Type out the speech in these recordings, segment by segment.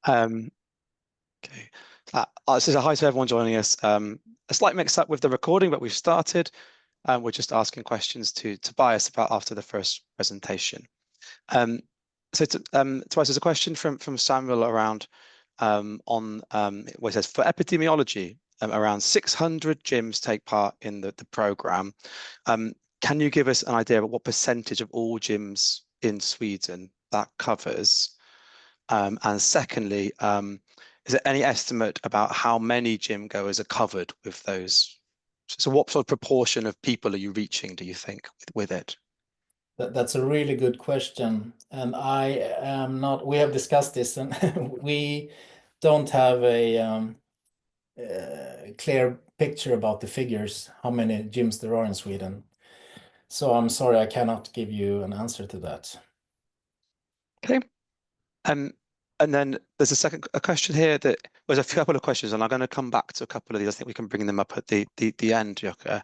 Okay. This is a hi to everyone joining us. A slight mix-up with the recording, but we've started. We're just asking questions to Tobias about after the first presentation. Tobias, there's a question from Samuel around where it says, for epidemiology, around 600 gyms take part in the program. Can you give us an idea of what percentage of all gyms in Sweden that covers? And secondly, is there any estimate about how many gym goers are covered with those? So what sort of proportion of people are you reaching, do you think, with it? That's a really good question. And I am not, we have discussed this and we don't have a clear picture about the figures, how many gyms there are in Sweden. So I'm sorry, I cannot give you an answer to that. Okay. And then there's a question here that there's a couple of questions, and I'm going to come back to a couple of these. I think we can bring them up at the end, Jukka.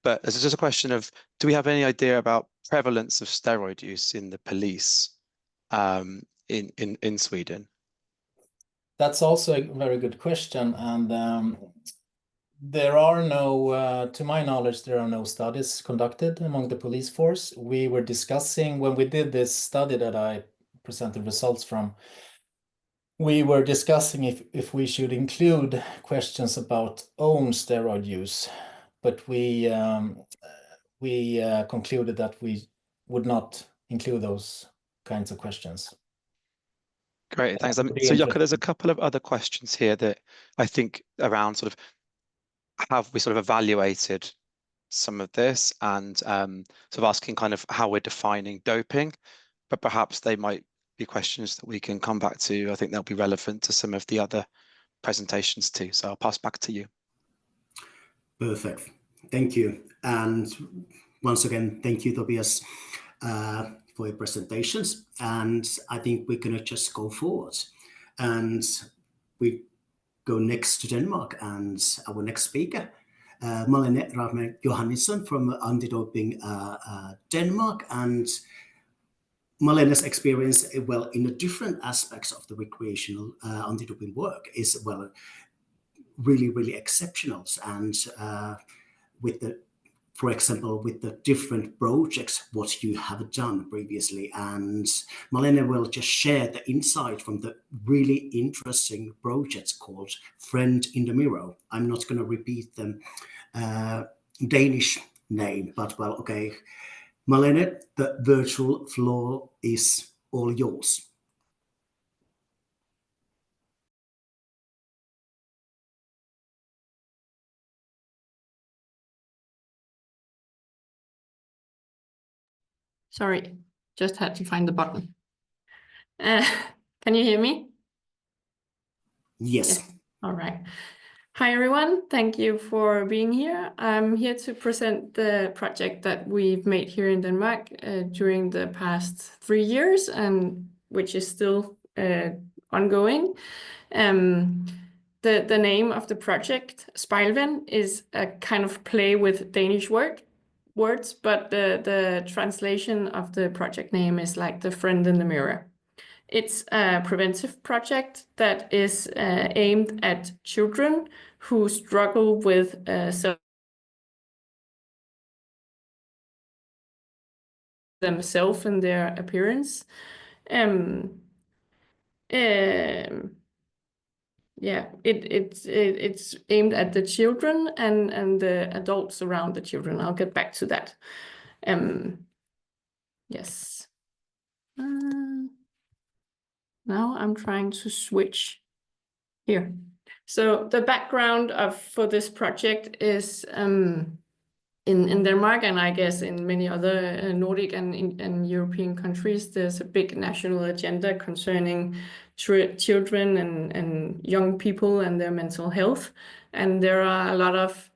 But there's just a question of, do we have any idea about prevalence of steroid use in the police in Sweden? That's also a very good question. And there are no, to my knowledge, there are no studies conducted among the police force. We were discussing, when we did this study that I presented results from, we were discussing if we should include questions about own steroid use, but we concluded that we would not include those kinds of questions. Great, thanks. So Jukka, there's a couple of other questions here that I think around sort of, have we sort of evaluated some of this and sort of asking kind of how we're defining doping, but perhaps they might be questions that we can come back to. I think they'll be relevant to some of the other presentations too. So I'll pass back to you. Perfect. Thank you. And once again, thank you, Tobias, for your presentations. And I think we're going to just go forward. And we go next to Denmark and our next speaker, Malene Rahme Johannesson from Anti-Doping Denmark. And Malene's experience, well, in the different aspects of the recreational anti-doping work is, well, really, really exceptional. And with the, for example, with the different projects, what you have done previously. And Malene will just share the insight from the really interesting projects called Friend in the Mirror. I'm not going to repeat them Danish name, but well, okay. Malene, the virtual floor is all yours. Sorry, just had to find the button. Can you hear me? Yes. All right. Hi, everyone. Thank you for being here. I'm here to present the project that we've made here in Denmark during the past 3 years, and which is still ongoing. The name of the project, Spejlven, is a kind of play with Danish words, but the translation of the project name is like the friend in the mirror. It's a preventive project that is aimed at children who struggle with themselves and their appearance. Yeah, it's aimed at the children and the adults around the children. I'll get back to that. Yes. Now I'm trying to switch here. So the background for this project is in Denmark, and I guess in many other Nordic and European countries, there's a big national agenda concerning children and young people and their mental health. And there are a lot of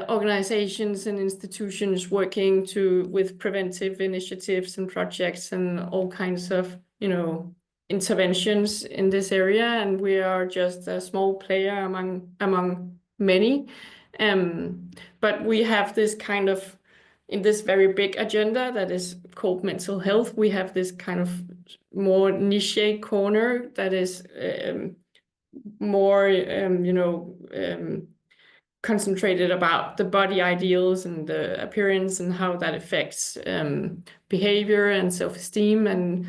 organizations and institutions working with preventive initiatives and projects and all kinds of, interventions in this area. And we are just a small player among many. But we have this kind of, in this very big agenda that is called mental health, we have this kind of more niche corner that is more, concentrated about the body ideals and the appearance and how that affects behavior and self-esteem. And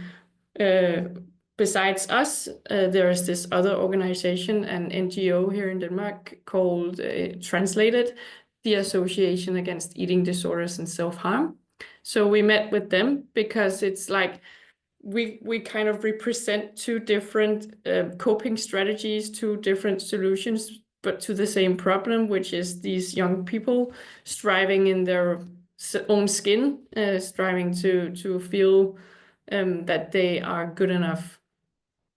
besides us, there is this other organization, an NGO here in Denmark called, translated, the Association Against Eating Disorders and Self-Harm. So we met with them because it's like we kind of represent two different coping strategies, two different solutions, but to the same problem, which is these young people striving in their own skin, striving to feel that they are good enough.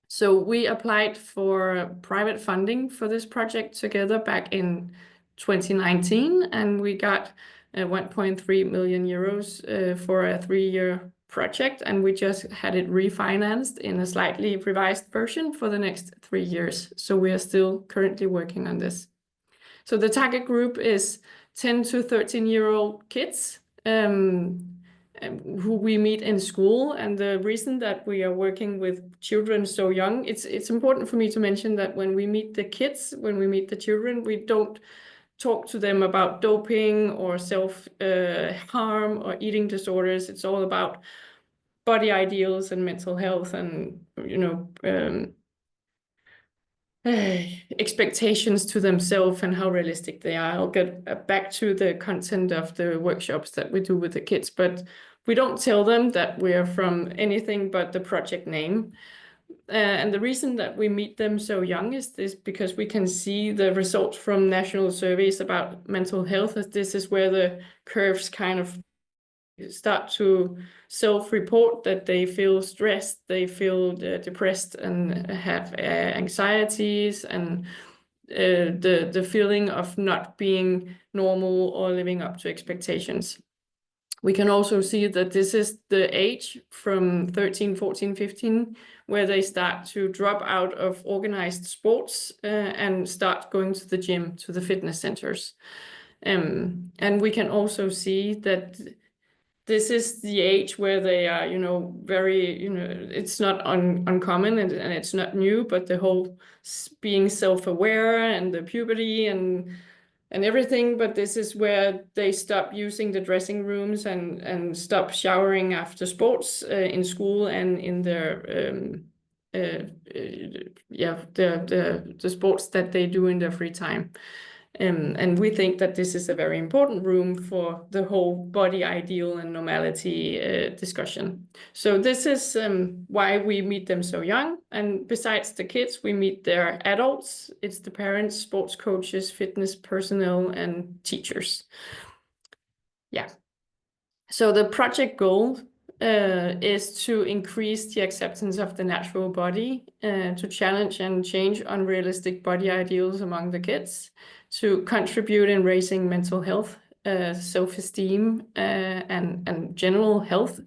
So we applied for private funding for this project together back in 2019, and we got 1.3 million euros for a 3-year project, and we just had it refinanced in a slightly revised version for the next 3 years. So we are still currently working on this. So the target group is 10 to 13-year-old kids who we meet in school. And the reason that we are working with children so young, it's important for me to mention that when we meet the kids, when we meet the children, we don't talk to them about doping or self-harm or eating disorders. It's all about body ideals and mental health and, expectations to themselves and how realistic they are. I'll get back to the content of the workshops that we do with the kids, but we don't tell them that we are from anything but the project name. And the reason that we meet them so young is this because we can see the results from national surveys about mental health, as this is where the curves kind of start to self-report that they feel stressed, they feel depressed and have anxieties, and the feeling of not being normal or living up to expectations. We can also see that this is the age from 13, 14, 15, where they start to drop out of organized sports and start going to the gym, to the fitness centers. And we can also see that this is the age where they are, very, it's not uncommon and it's not new, but the whole being self-aware and the puberty and everything. But this is where they stop using the dressing rooms and stop showering after sports in school and in their the sports that they do in their free time. And we think that this is a very important room for the whole body ideal and normality discussion. So this is why we meet them so young. And besides the kids, we meet their adults. It's the parents, sports coaches, fitness personnel, and teachers. Yeah. So the project goal is to increase the acceptance of the natural body, to challenge and change unrealistic body ideals among the kids, to contribute in raising mental health, self-esteem, and general health,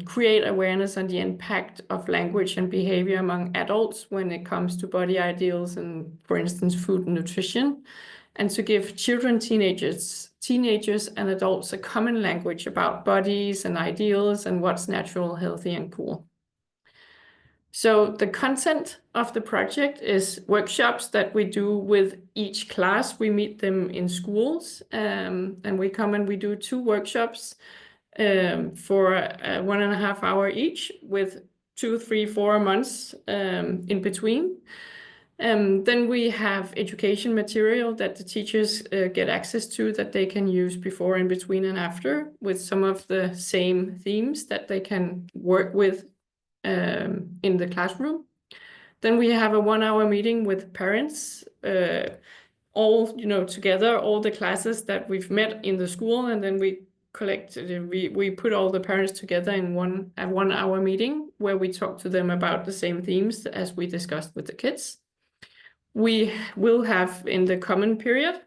create awareness on the impact of language and behavior among adults when it comes to body ideals and, for instance, food and nutrition, and to give children, teenagers and adults a common language about bodies and ideals and what's natural, healthy, and cool. So the content of the project is workshops that we do with each class. We meet them in schools, and we come and we do 2 workshops for 1.5 hours each, with 2, 3, 4 months in between. Then we have education material that the teachers get access to, that they can use before, in between, and after, with some of the same themes that they can work with in the classroom. Then we have a 1-hour meeting with parents, all together, all the classes that we've met in the school, and then we put all the parents together in a 1-hour meeting where we talk to them about the same themes as we discussed with the kids. We will have, in the common period,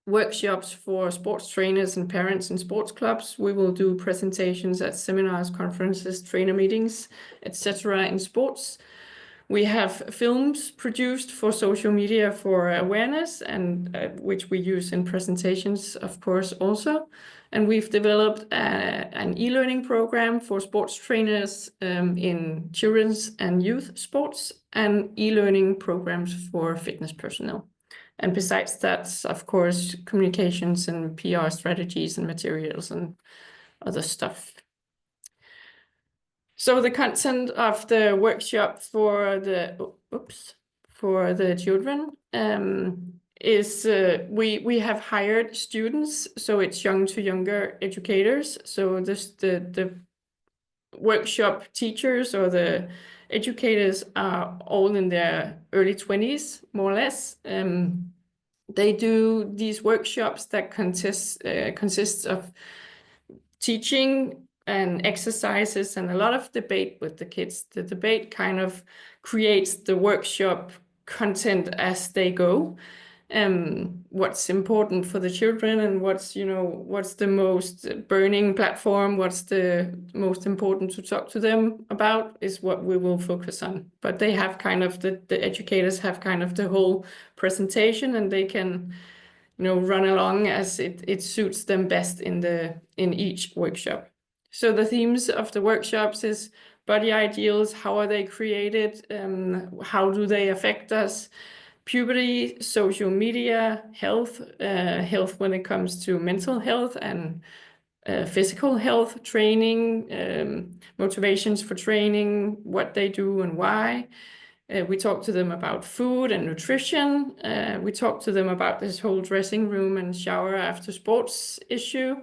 workshops for sports trainers and parents in sports clubs. We will do presentations at seminars, conferences, trainer meetings, etc. in sports. We have films produced for social media for awareness, and which we use in presentations, of course, also. And we've developed an e-learning program for sports trainers in children's and youth sports, and e-learning programs for fitness personnel. And besides that, of course, communications and PR strategies and materials and other stuff. So the content of the workshop for the children is we have hired students, so it's young to younger educators. So the workshop teachers or the educators are all in their early 20s, more or less. They do these workshops that consists of teaching and exercises and a lot of debate with the kids. The debate kind of creates the workshop content as they go. What's important for the children and what's the most burning platform, what's the most important to talk to them about is what we will focus on. But they have kind of the educators have kind of the whole presentation, and they can run along as it suits them best in each workshop. So the themes of the workshops is body ideals, how are they created, how do they affect us, puberty, social media, health when it comes to mental health and physical health, training, motivations for training, what they do and why. We talk to them about food and nutrition. We talk to them about this whole dressing room and shower after sports issue.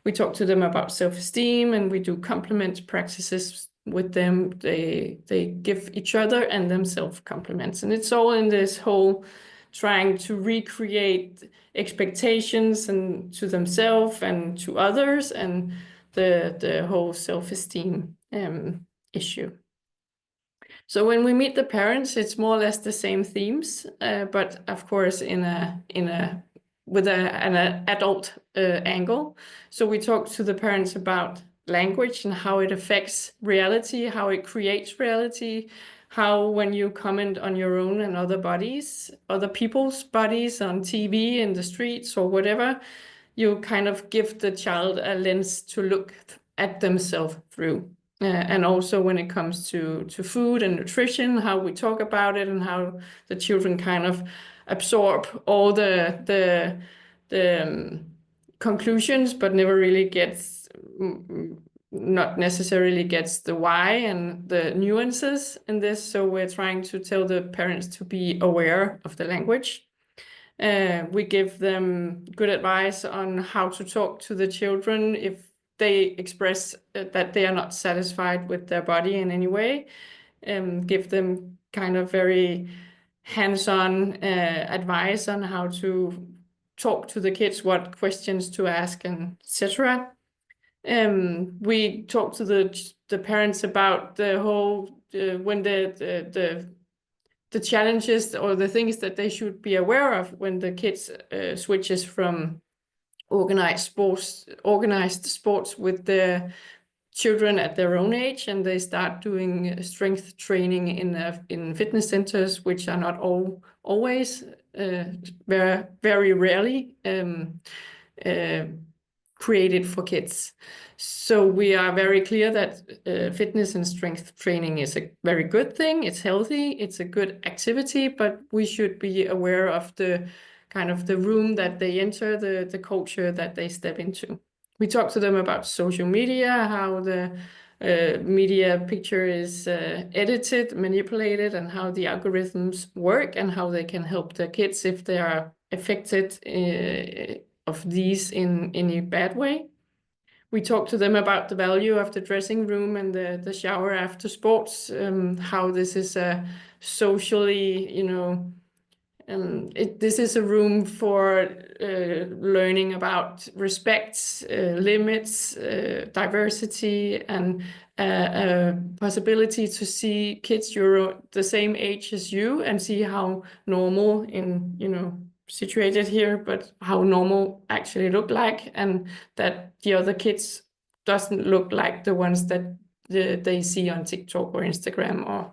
We talk to them about self-esteem, and we do compliment practices with them. They give each other and themselves compliments. And it's all in this whole trying to recreate expectations and to themselves and to others, and the whole self-esteem issue. So when we meet the parents, it's more or less the same themes, but of course with an adult angle. So we talk to the parents about language and how it affects reality, how it creates reality, how when you comment on your own and other people's bodies on TV, in the streets or whatever, you kind of give the child a lens to look at themselves through. And also when it comes to food and nutrition, how we talk about it and how the children kind of absorb all the conclusions, but never really not necessarily gets the why and the nuances in this. So we're trying to tell the parents to be aware of the language. We give them good advice on how to talk to the children if they express that they are not satisfied with their body in any way, give them kind of very hands-on advice on how to talk to the kids, what questions to ask, and etc. We talk to the parents about the whole when the challenges or the things that they should be aware of when the kids switches from organized sports with the children at their own age, and they start doing strength training in fitness centers, which are not always very, very rarely created for kids. So we are very clear that fitness and strength training is a very good thing. It's healthy, it's a good activity, but we should be aware of the kind of the room that they enter, the culture that they step into. We talk to them about social media, how the media picture is edited, manipulated, and how the algorithms work, and how they can help the kids if they are affected of these in any bad way. We talk to them about the value of the dressing room and the shower after sports, how this is a socially, this is a room for learning about respect, limits, diversity, and a possibility to see kids the same age as you and see how normal situated here, but how normal actually look like, and that the other kids doesn't look like the ones that they see on TikTok or Instagram or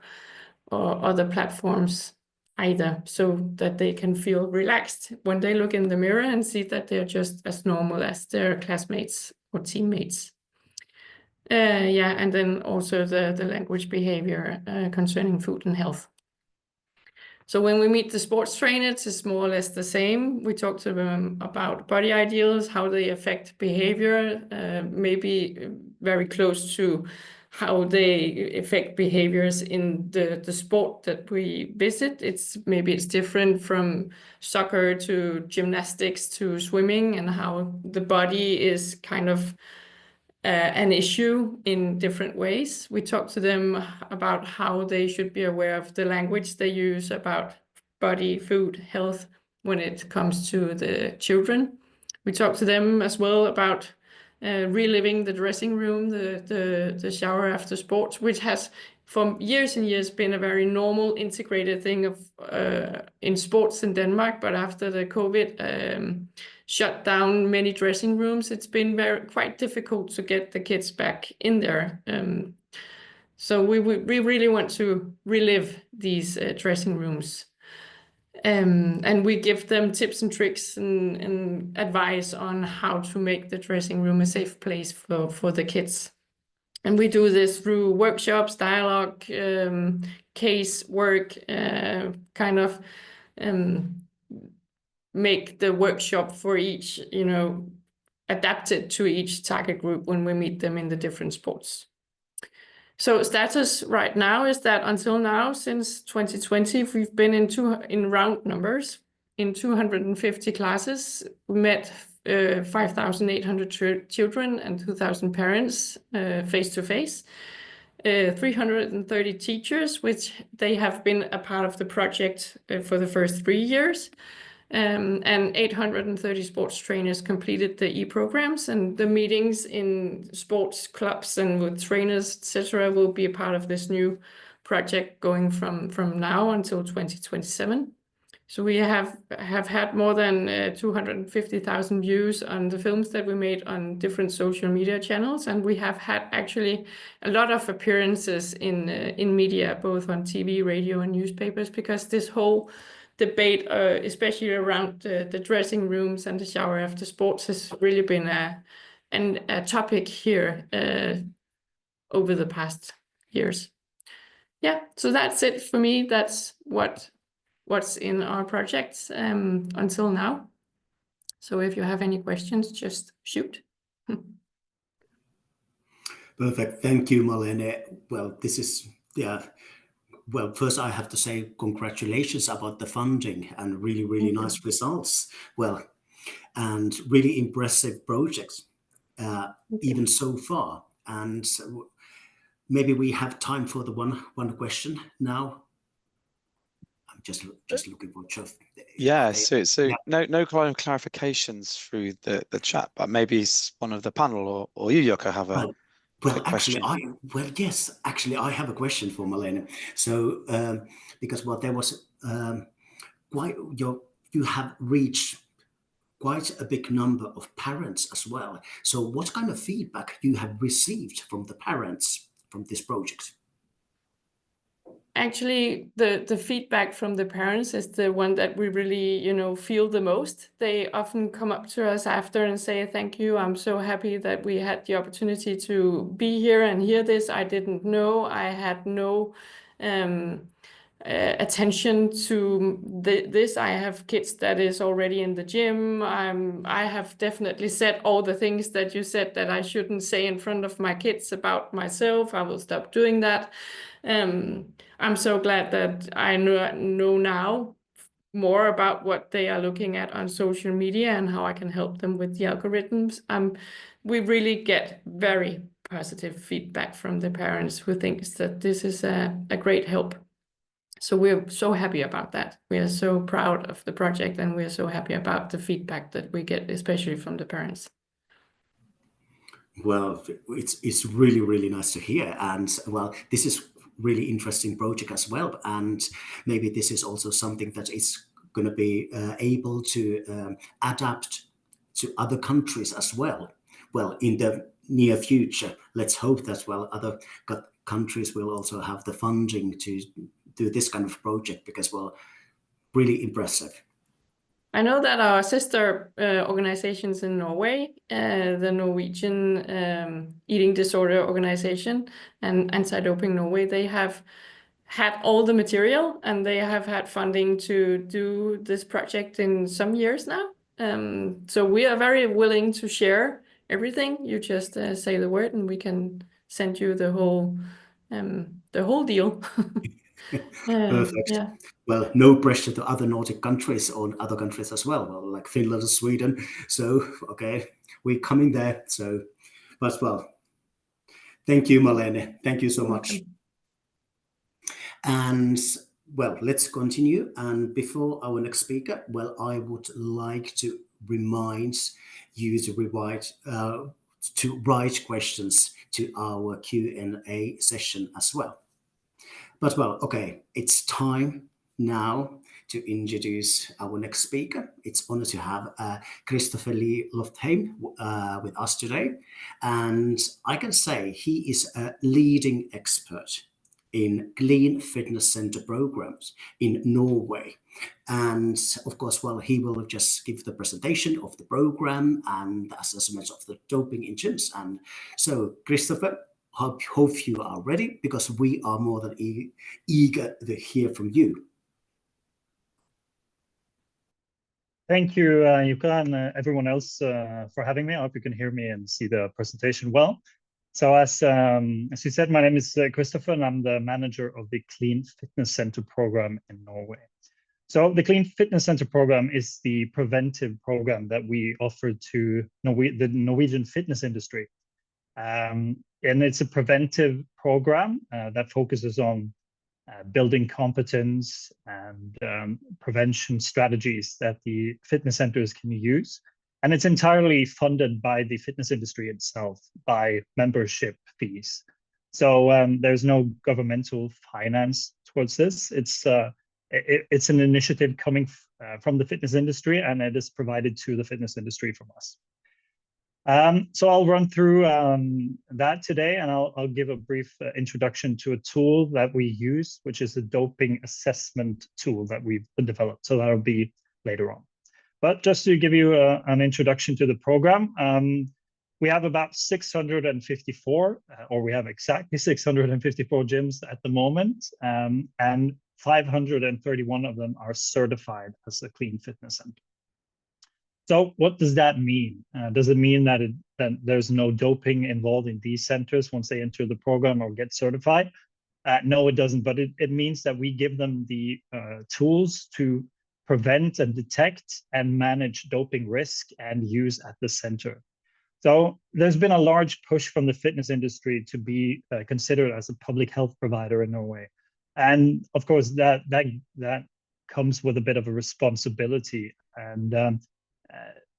or other platforms either, so that they can feel relaxed when they look in the mirror and see that they're just as normal as their classmates or teammates. Yeah, and then also the language behavior concerning food and health. So when we meet the sports trainers, it's more or less the same. We talk to them about body ideals, how they affect behavior, maybe very close to how they affect behaviors in the sport that we visit. Maybe it's different from soccer to gymnastics to swimming, and how the body is kind of an issue in different ways. We talk to them about how they should be aware of the language they use about body, food, health when it comes to the children. We talk to them as well about reliving the dressing room, the shower after sports, which has for years and years been a very normal integrated thing of in sports in Denmark. But after the COVID shut down many dressing rooms, it's been quite difficult to get the kids back in there. So we really want to relive these dressing rooms. And we give them tips and tricks and advice on how to make the dressing room a safe place for the kids. And we do this through workshops, dialogue, case work, kind of make the workshop for each, adapted to each target group when we meet them in the different sports. So status right now is that until now, since 2020, we've been in round numbers in 250 classes. We met 5,800 children and 2,000 parents face-to-face. 330 teachers, which they have been a part of the project for the first 3 years. And 830 sports trainers completed the e-programs, and the meetings in sports clubs and with trainers, etc., will be a part of this new project going from now until 2027. So we have had more than 250,000 views on the films that we made on different social media channels, and we have had actually a lot of appearances in media, both on TV, radio, and newspapers, because this whole debate, especially around the dressing rooms and the shower after sports, has really been a topic here over the past years. Yeah, so that's it for me. That's what's in our projects until now. So if you have any questions, just shoot. Perfect. Thank you, Malene. Well, this is, well, first I have to say congratulations about the funding and really, really nice results. Well, and really impressive projects, even so far. And maybe we have time for the one question now. I'm just looking for just. Yeah, so no clarifications through the chat, but maybe one of the panel or you, Jukka, have a question. Actually, I have a question for Malene. So, because there was you have reached quite a big number of parents as well. So, what kind of feedback you have received from the parents from this project? Actually, the feedback from the parents is the one that we really, feel the most. They often come up to us after and say, "Thank you. I'm so happy that we had the opportunity to be here and hear this. I didn't know. I had no attention to this. I have kids that is already in the gym. I have definitely said all the things that you said that I shouldn't say in front of my kids about myself. I will stop doing that. I'm so glad that I know now more about what they are looking at on social media and how I can help them with the algorithms." We really get very positive feedback from the parents who thinks that this is a great help. So we're so happy about that. We are so proud of the project, and we're so happy about the feedback that we get, especially from the parents. Well, it's really, really nice to hear. And well, this is really interesting project as well. And maybe this is also something that is going to be able to adapt to other countries as well. Well, in the near future, let's hope that other countries will also have the funding to do this kind of project, because, well, really impressive. I know that our sister organizations in Norway, the Norwegian Eating Disorder Organization and Anti-Doping Norway, they have had all the material and they have had funding to do this project in some years now. So we are very willing to share everything. You just say the word and we can send you the whole deal. Perfect. Yeah. Well, no pressure to other Nordic countries or other countries as well, like Finland and Sweden. So, okay, we're coming there. So, but well, thank you, Malene. Thank you so much. And well, let's continue. And before our next speaker, well, I would like to remind you to write questions to our Q&A session as well. But well, okay, it's time now to introduce our next speaker. It's honor to have Christopher Lee Loftheim with us today. And I can say he is a leading expert in clean fitness center programs in Norway. And of course, well, he will just give the presentation of the program and assessments of the doping in gyms. And so, Christopher, hope you are ready, because we are more than eager to hear from you. Thank you, Jukka, and everyone else for having me. I hope you can hear me and see the presentation well. So as you said, my name is Christopher, and I'm the manager of the Clean Fitness Center program in Norway. So the Clean Fitness Center program is the preventive program that we offer to the Norwegian fitness industry. And it's a preventive program that focuses on building competence and prevention strategies that the fitness centers can use. And it's entirely funded by the fitness industry itself, by membership fees. So there's no governmental finance towards this. It's an initiative coming from the fitness industry, and it is provided to the fitness industry from us. So I'll run through that today, and I'll give a brief introduction to a tool that we use, which is a doping assessment tool that we've developed. So that'll be later on. But just to give you an introduction to the program, we have about 654, or we have exactly 654 gyms at the moment, and 531 of them are certified as a clean fitness center. So what does that mean? Does it mean that there's no doping involved in these centers once they enter the program or get certified? No, it doesn't, but it means that we give them the tools to prevent and detect and manage doping risk and use at the center. So there's been a large push from the fitness industry to be considered as a public health provider in Norway. And of course, that comes with a bit of a responsibility. And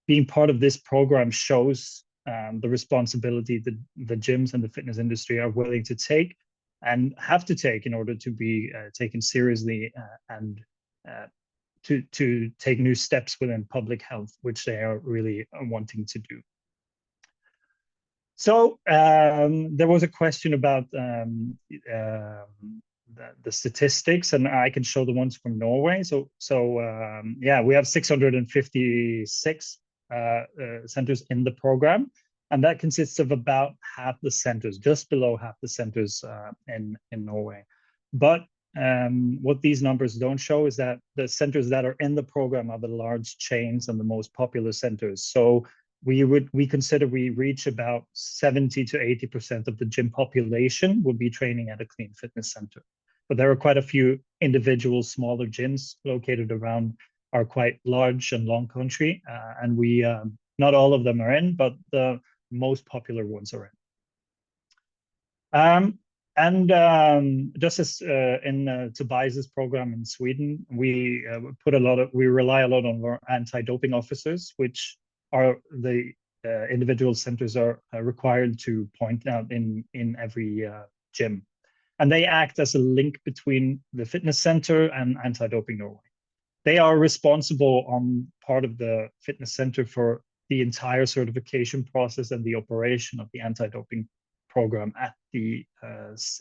being part of this program shows the responsibility that the gyms and the fitness industry are willing to take and have to take in order to be taken seriously and to take new steps within public health, which they are really wanting to do. So there was a question about the statistics, and I can show the ones from Norway. So yeah, we have 656 centers in the program, and that consists of about half the centers, just below half the centers in Norway. But what these numbers don't show is that the centers that are in the program are the large chains and the most popular centers. So we consider we reach about 70 to 80% of the gym population would be training at a clean fitness center. But there are quite a few individual smaller gyms located around our quite large and long country, and we not all of them are in, but the most popular ones are in. Just as in Tobias's program in Sweden, we rely a lot on our anti-doping officers, which are the individual centers are required to point out in every gym. And they act as a link between the fitness center and Anti-Doping Norway. They are responsible on part of the fitness center for the entire certification process and the operation of the anti-doping program at the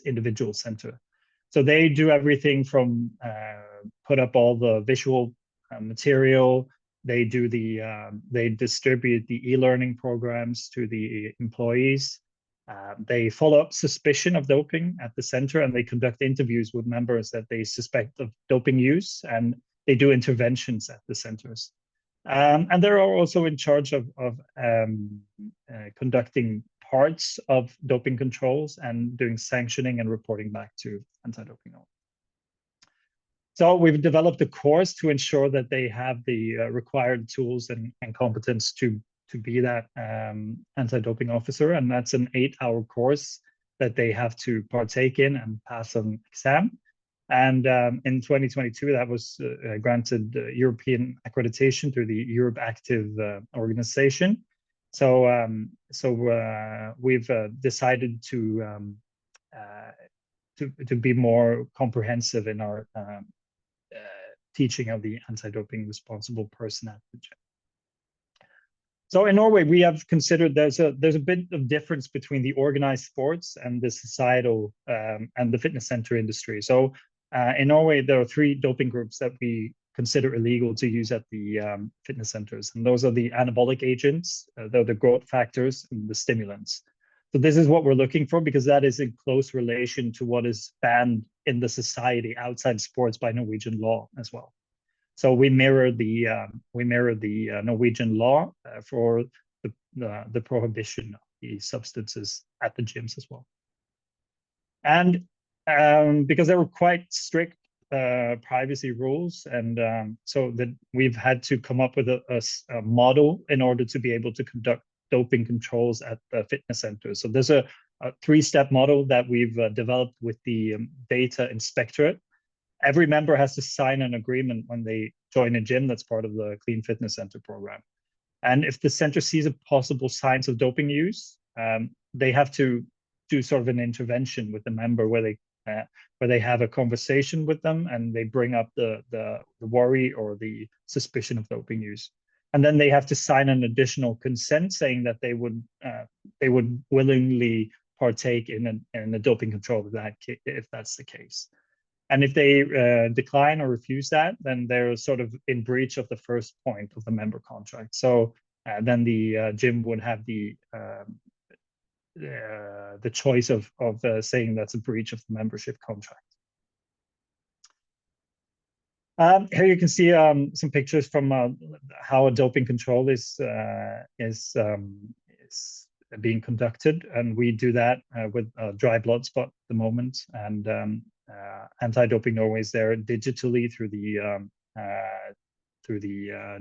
individual center. So they do everything from put up all the visual material. They do they distribute the e-learning programs to the employees. They follow up suspicion of doping at the center, and they conduct interviews with members that they suspect of doping use, and they do interventions at the centers. And they're also in charge of conducting parts of doping controls and doing sanctioning and reporting back to anti-doping. So we've developed a course to ensure that they have the required tools and competence to be that anti-doping officer, and that's an 8-hour course that they have to partake in and pass an exam. And in 2022, that was granted European accreditation through the Europe Active organization. So we've decided to be more comprehensive in our teaching of the anti-doping responsible person at the gym. So in Norway, we have considered there's a bit of difference between the organized sports and the societal and the fitness center industry. So in Norway, there are 3 doping groups that we consider illegal to use at the fitness centers. And those are the anabolic agents, they're the growth factors, and the stimulants. So this is what we're looking for, because that is in close relation to what is banned in the society outside sports by Norwegian law as well. So we mirror the Norwegian law for the prohibition of these substances at the gyms as well. And because there were quite strict privacy rules, and so that we've had to come up with a model in order to be able to conduct doping controls at the fitness centers. So there's a 3-step model that we've developed with the data inspectorate. Every member has to sign an agreement when they join a gym that's part of the Clean Fitness Center program. And if the center sees a possible signs of doping use, they have to do sort of an intervention with the member where they have a conversation with them and they bring up the worry or the suspicion of doping use. And then they have to sign an additional consent saying that they would willingly partake in a doping control if that's the case. And if they decline or refuse that, then they're sort of in breach of the first point of the member contract. So then the gym would have the choice of saying that's a breach of the membership contract. Here you can see some pictures from how a doping control is being conducted, and we do that with dry blood spot at the moment, and Anti-Doping Norway is there digitally through the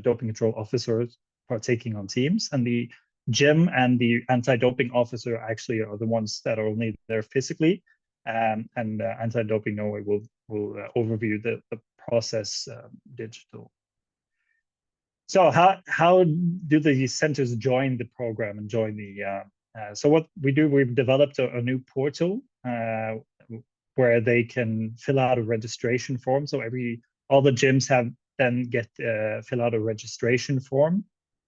doping control officers partaking on Teams, and the gym and the anti-doping officer actually are the ones that are only there physically, and Anti-Doping Norway will overview the process digital. So how do the centers join the program and join the? So what we do, we've developed a new portal where they can fill out a registration form. So all the gyms fill out a registration form,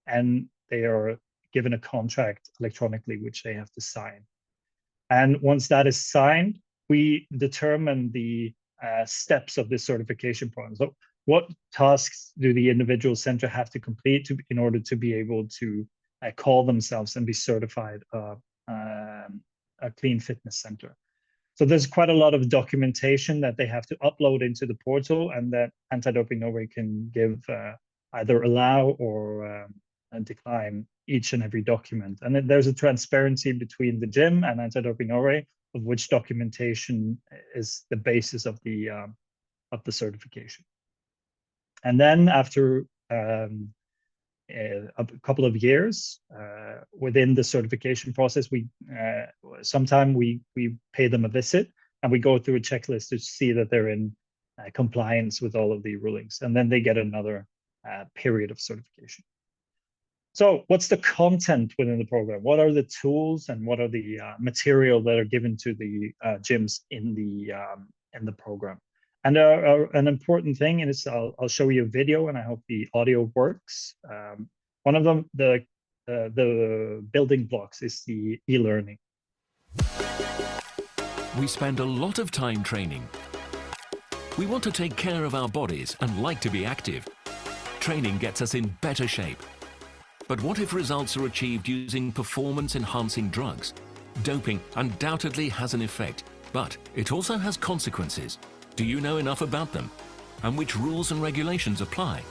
and they are given a contract electronically, which they have to sign. And once that is signed, we determine the steps of this certification program. So what tasks do the individual center have to complete in order to be able to call themselves and be certified a clean fitness center? So there's quite a lot of documentation that they have to upload into the portal, and that Anti-Doping Norway can give either allow or decline each and every document. And then there's a transparency between the gym and Anti-Doping Norway of which documentation is the basis of the certification. And then after a couple of years within the certification process, sometime we pay them a visit and we go through a checklist to see that they're in compliance with all of the rulings, and then they get another period of certification. So what's the content within the program? What are the tools and what are the material that are given to the gyms in the program? And an important thing is I'll show you a video, and I hope the audio works. One of them, the building blocks, is the e-learning. We spend a lot of time training, We want to take care of our bodies and like to be active. Training gets us in better shape. But what if results are achieved using performance-enhancing drugs? Doping undoubtedly has an effect, but it also has consequences. Do you know enough about them? And which rules and regulations apply?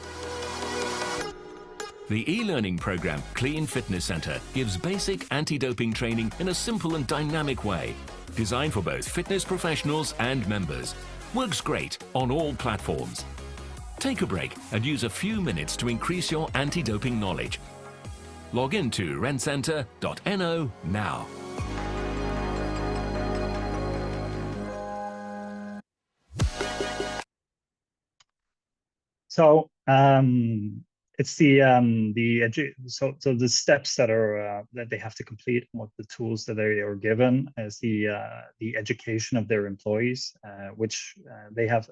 The e-learning program Clean Fitness Center gives basic anti-doping training in a simple and dynamic way, designed for both fitness professionals and members. Works great on all platforms. Take a break and use a few minutes to increase your anti-doping knowledge. Log in to rencenter.no now. So it's the steps that are that they have to complete, what the tools that they are given as the education of their employees, which they have.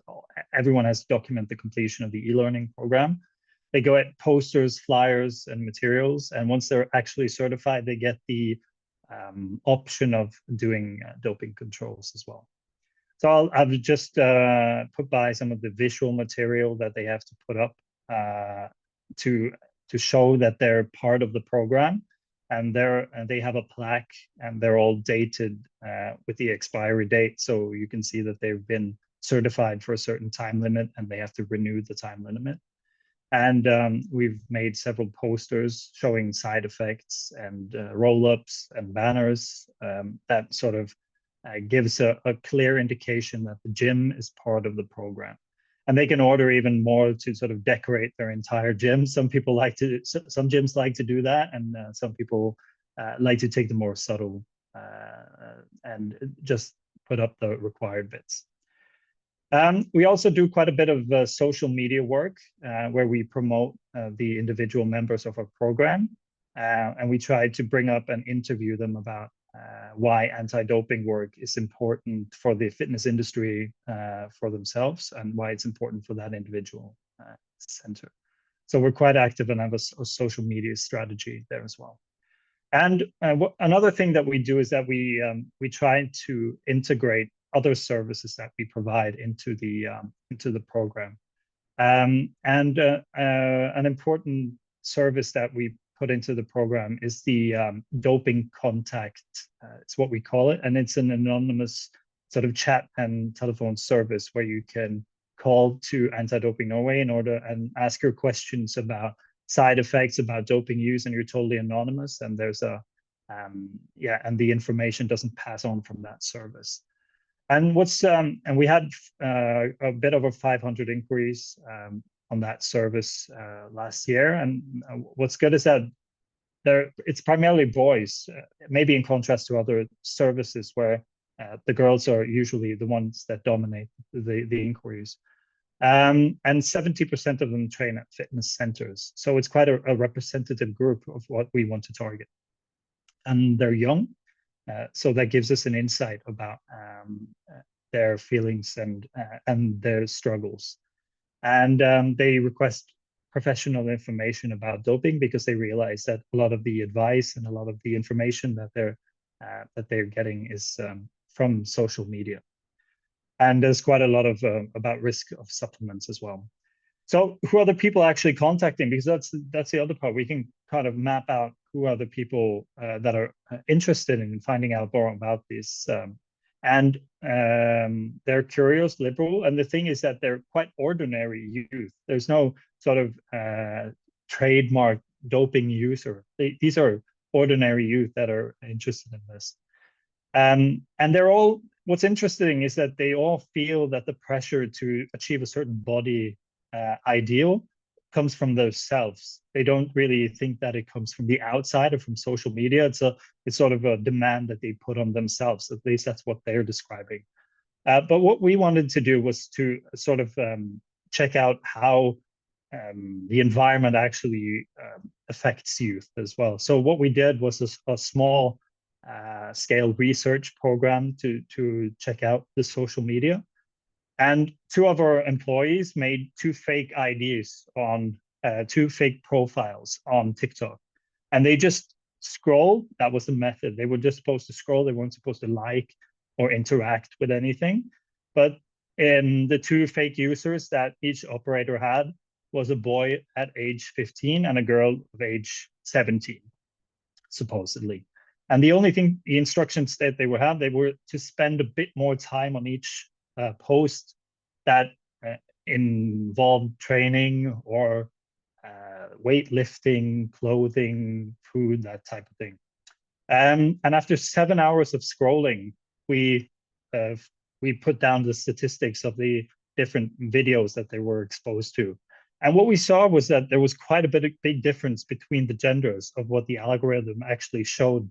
Everyone has to document the completion of the e-learning program. They go at posters, flyers, and materials, and once they're actually certified, they get the option of doing doping controls as well. So I've just put by some of the visual material that they have to put up to show that they're part of the program, and they have a plaque, and they're all dated with the expiry date, so you can see that they've been certified for a certain time limit, and they have to renew the time limit. And we've made several posters showing side effects and roll-ups and banners that sort of gives a clear indication that the gym is part of the program. And they can order even more to sort of decorate their entire gym. Some gyms like to do that, and some people like to take the more subtle and just put up the required bits. We also do quite a bit of social media work where we promote the individual members of our program, and we try to bring up and interview them about why anti-doping work is important for the fitness industry for themselves, and why it's important for that individual center. So we're quite active and have a social media strategy there as well. And another thing that we do is that we try to integrate other services that we provide into the program. And an important service that we put into the program is the doping contact. It's what we call it, and it's an anonymous sort of chat and telephone service where you can call to Anti-Doping Norway in order and ask your questions about side effects, about doping use, and you're totally anonymous. And there's and the information doesn't pass on from that service. And we had a bit over 500 inquiries on that service last year. And what's good is that it's primarily boys, maybe in contrast to other services where the girls are usually the ones that dominate the inquiries. And 70% of them train at fitness centers. So it's quite a representative group of what we want to target. And they're young. So that gives us an insight about their feelings and their struggles. And they request professional information about doping because they realize that a lot of the advice and a lot of the information that they're getting is from social media. And there's quite a lot of about risk of supplements as well. So who are the people actually contacting? Because that's the other part. We can kind of map out who are the people that are interested in finding out more about this. And they're curious, liberal. And the thing is that they're quite ordinary youth. There's no sort of trademark doping user. These are ordinary youth that are interested in this. And they're all, what's interesting is that they all feel that the pressure to achieve a certain body ideal comes from themselves. They don't really think that it comes from the outside or from social media. It's sort of a demand that they put on themselves. At least that's what they're describing. But what we wanted to do was to sort of check out how the environment actually affects youth as well. So what we did was a small scale research program to check out the social media. And 2 of our employees made 2 fake IDs on 2 fake profiles on TikTok. And they just scroll. That was the method. They were just supposed to scroll. They weren't supposed to like or interact with anything. But And the two fake users that each operator had was a boy at age 15 and a girl of age 17, supposedly. And the only thing, the instructions that they were to spend a bit more time on each post that involved training or weightlifting, clothing, food, that type of thing. And after 7 hours of scrolling, we put down the statistics of the different videos that they were exposed to. And what we saw was that there was quite a big difference between the genders of what the algorithm actually showed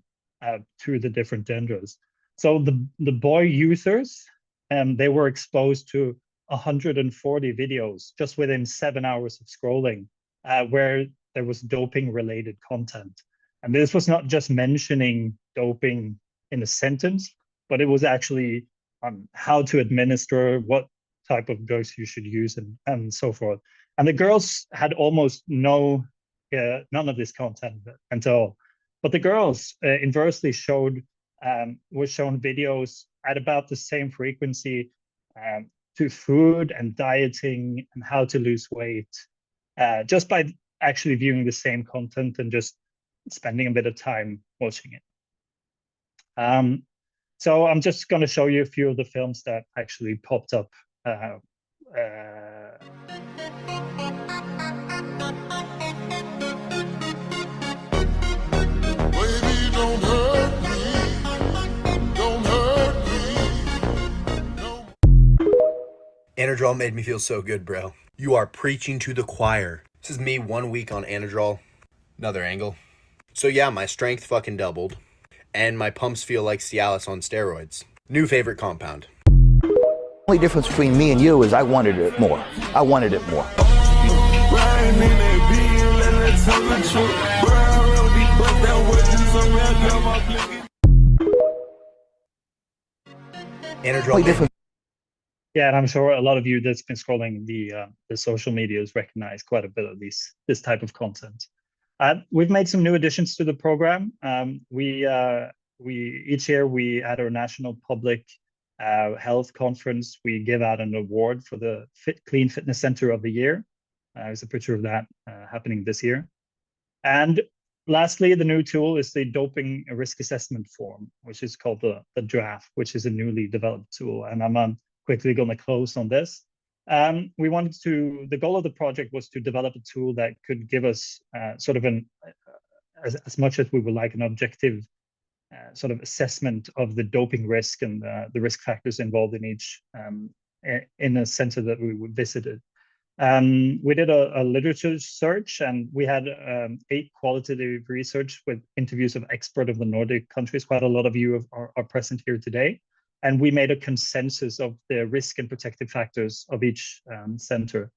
to the different genders. So the boy users, they were exposed to 140 videos just within 7 hours of scrolling, where there was doping-related content. And this was not just mentioning doping in a sentence, but it was actually how to administer, what type of drugs you should use, and so forth. And the girls had almost none of this content at all. But the girls inversely were shown videos at about the same frequency to food and dieting and how to lose weight, just by actually viewing the same content and just spending a bit of time watching it. So I'm just going to show you a few of the films that actually popped up. Anadrol made me feel so good, bro. You are preaching to the choir. This is me 1 week on Anadrol. Another angle. So yeah, my strength fucking doubled. And my pumps feel like Cialis on steroids. New favorite compound. The only difference between me and you is I wanted it more. I wanted it more. Anadrol. Yeah, and I'm sure a lot of you that's been scrolling the social medias recognize quite a bit of this type of content. We've made some new additions to the program. We each year at our national public health conference, we give out an award for the Clean Fitness Center of the Year. There's a picture of that happening this year. And lastly, the new tool is the doping risk assessment form, which is called the draft, which is a newly developed tool. And I'm quickly going to close on this. The goal of the project was to develop a tool that could give us sort of as much as we would like, an objective sort of assessment of the doping risk and the risk factors involved in each in a center that we visited. We did a literature search, and we had 8 qualitative research with interviews of experts of the Nordic countries. Quite a lot of you are present here today. And we made a consensus of the risk and protective factors of each center.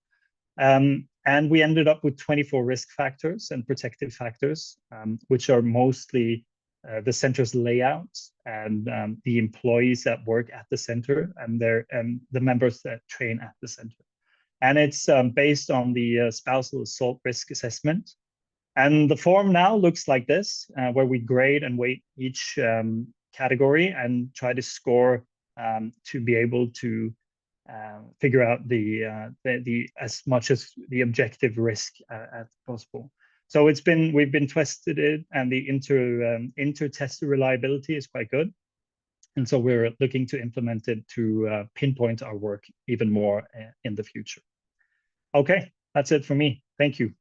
And we ended up with 24 risk factors and protective factors, which are mostly the center's layout and the employees that work at the center and the members that train at the center. And it's based on the spousal assault risk assessment. And the form now looks like this, where we grade and weight each category and try to score to be able to figure out the as much as the objective risk as possible. So we've been tested it, and the inter-test reliability is quite good. And so we're looking to implement it to pinpoint our work even more in the future. Okay, that's it for me. Thank you.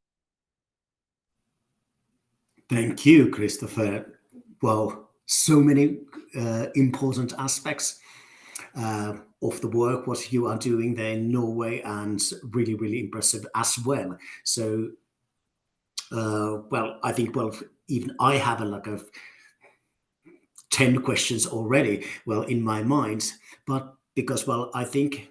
Thank you, Christopher. Well, so many important aspects of the work, what you are doing there in Norway, and really, really impressive as well. So, well, I think, even I have a 10 questions already, in my mind, but because, I think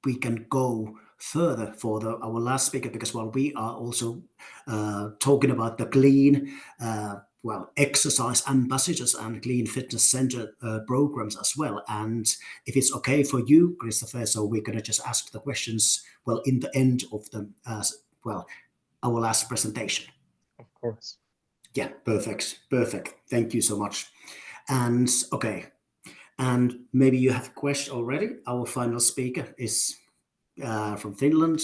we can go further for our last speaker, because we are also talking about the clean exercise ambassadors and clean fitness center programs as well. And if it's okay for you, Christopher, so we're going to just ask the questions in the end of the our last presentation. Of course. Yeah, perfect. Thank you so much. And okay, And maybe you have guessed already, our final speaker is from Finland,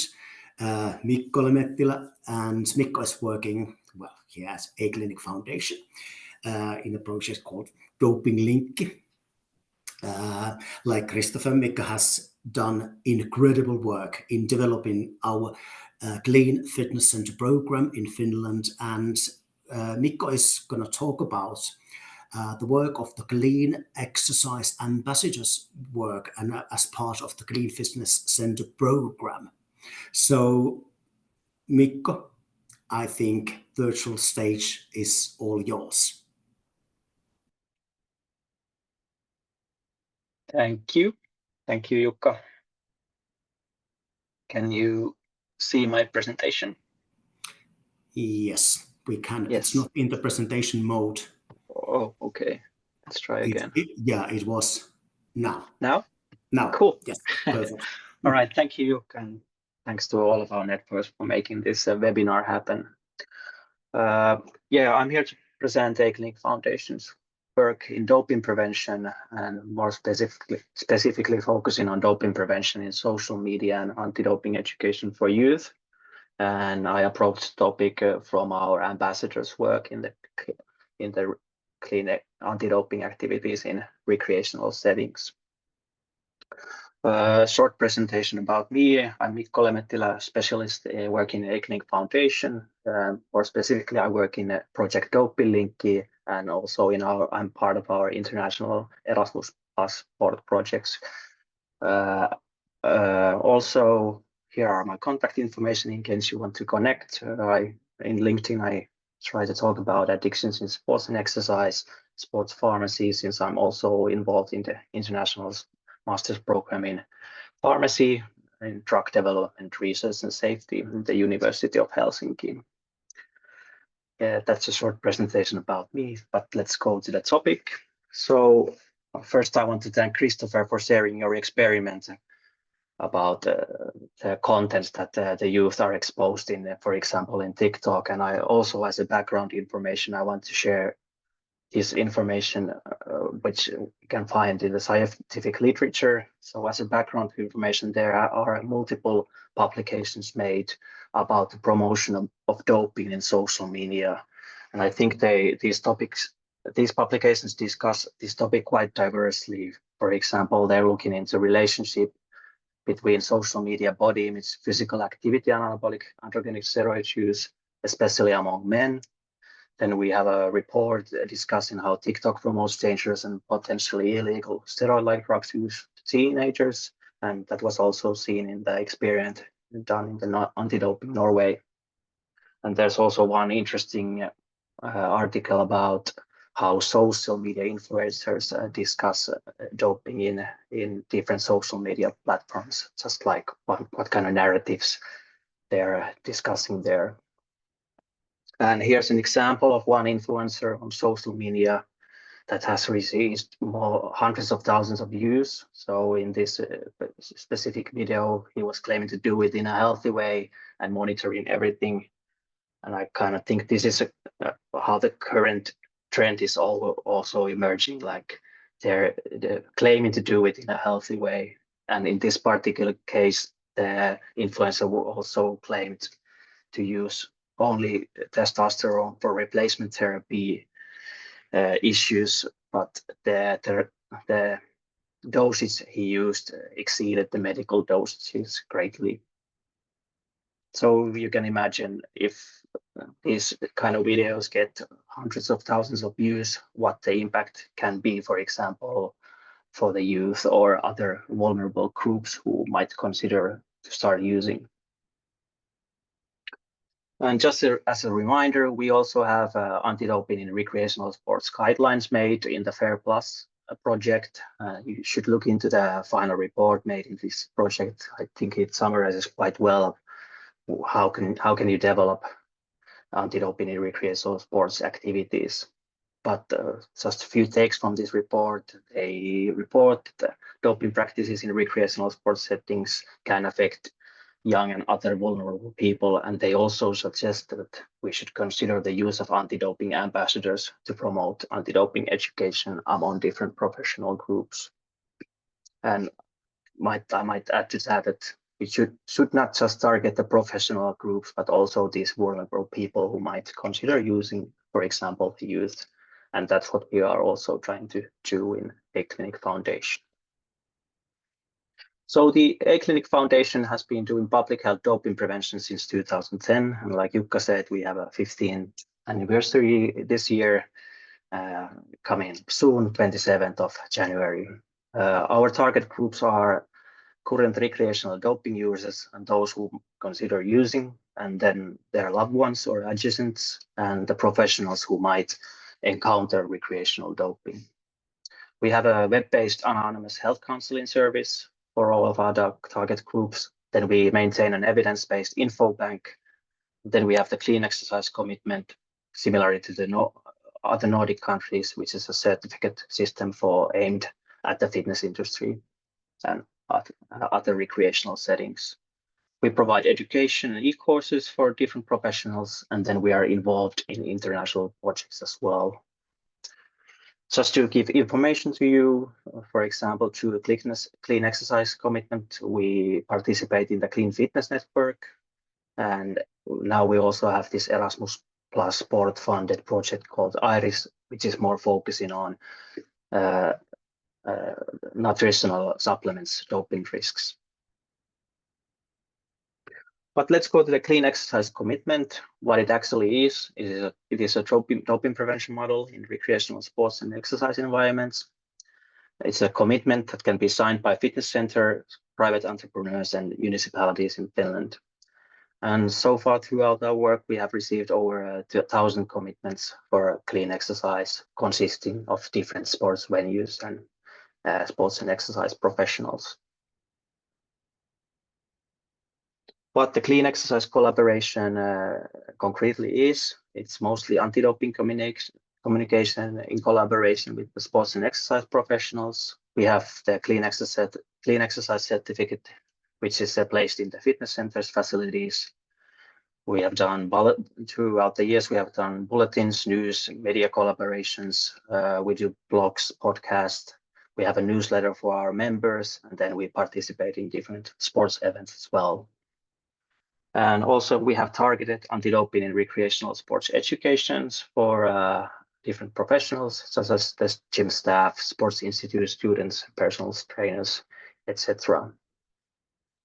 Mikko Lemettilä, and Mikko is working, well, he has a clinic foundation in a project called Doping Linkki. Like Christopher, Mikko has done incredible work in developing our Clean Fitness Center program in Finland, and Mikko is going to talk about the work of the Clean Exercise Ambassadors work and as part of the Clean Fitness Center program. So, Mikko, I think virtual stage is all yours. Thank you. Thank you, Jukka. Can you see my presentation? Yes, we can. Yes. It's not in the presentation mode. Oh, okay. Let's try again. It was now. Now? Now. Cool. Yes, perfect. All right. Thank you, Jukka, and thanks to all of our networks for making this webinar happen. Yeah, I'm here to present A-Clinic Foundation's work in doping prevention, and more specifically focusing on doping prevention in social media and anti-doping education for youth. And I approached the topic from our ambassadors' work in the clean anti-doping activities in recreational settings. Short presentation about me. I'm Mikko Lemettilä, specialist working in A-Clinic Foundation. More specifically, I work in a project Doping Linkki, and also I'm part of our international Erasmus Plus sport projects. Also, here are my contact information in case you want to connect. In LinkedIn, I try to talk about addictions in sports and exercise, sports pharmacy, since I'm also involved in the international master's program in pharmacy, in drug development, research and safety at the University of Helsinki. That's a short presentation about me, but let's go to the topic. So first I want to thank Christopher for sharing your experiment about the content that the youth are exposed in, for example, in TikTok. And I also, as a background information, I want to share this information, which you can find in the scientific literature. So as a background information, there are multiple publications made about the promotion of doping in social media. And I think these publications discuss this topic quite diversely. For example, they're looking into relationship between social media body image, physical activity, and anabolic androgenic steroid use, especially among men. Then we have a report discussing how TikTok promotes dangerous and potentially illegal steroid-like drugs use to teenagers. And that was also seen in the experiment done in the anti-doping Norway. And there's also one interesting article about how social media influencers discuss doping in different social media platforms, just like what kind of narratives they're discussing there. And here's an example of one influencer on social media that has received hundreds of thousands of views. So in this specific video, he was claiming to do it in a healthy way and monitoring everything. And I kind of think this is how the current trend is also emerging, like they're claiming to do it in a healthy way. And in this particular case, the influencer also claimed to use only testosterone for replacement therapy issues, but the dosage he used exceeded the medical dosages greatly. So you can imagine if these kind of videos get hundreds of thousands of views, what the impact can be, for example, for the youth or other vulnerable groups who might consider to start using. And just as a reminder, we also have anti-doping in recreational sports guidelines made in the FAIR Plus project. You should look into the final report made in this project. I think it summarizes quite well how can you develop anti-doping in recreational sports activities. But just a few takes from this report. They report that doping practices in recreational sports settings can affect young and other vulnerable people, and they also suggest that we should consider the use of anti-doping ambassadors to promote anti-doping education among different professional groups. And I might add to that we should not just target the professional groups, but also these vulnerable people who might consider using, for example, the youth. And that's what we are also trying to do in A-Clinic Foundation. So the A-Clinic Foundation has been doing public health doping prevention since 2010. And like Jukka said, we have a 15th anniversary this year, coming soon, 27th of January. Our target groups are current recreational doping users and those who consider using, and then their loved ones or adjacents, and the professionals who might encounter recreational doping. We have a web-based anonymous health counseling service for all of our target groups. Then we maintain an evidence-based info bank. Then we have the clean exercise commitment, similar to the other Nordic countries, which is a certificate system aimed at the fitness industry and other recreational settings. We provide education and e-courses for different professionals, and then we are involved in international projects as well. Just to give information to you, for example, through the clean exercise commitment, we participate in the Clean Fitness Network. And now we also have this Erasmus Plus sport funded project called IRIS, which is more focusing on nutritional supplements, doping risks. But let's go to the clean exercise commitment. What it actually is, it is a doping prevention model in recreational sports and exercise environments. It's a commitment that can be signed by fitness centers, private entrepreneurs, and municipalities in Finland. And so far throughout our work, we have received over 1,000 commitments for clean exercise, consisting of different sports venues and sports and exercise professionals. What the clean exercise collaboration concretely is, it's mostly anti-doping communication in collaboration with the sports and exercise professionals. We have the clean exercise certificate, which is placed in the fitness centers facilities. We have done throughout the years, we have done bulletins, news, media collaborations. We do blogs, podcasts. We have a newsletter for our members, and then we participate in different sports events as well. And also we have targeted anti-doping in recreational sports educations for different professionals, such as the gym staff, sports institute students, personal trainers, etc.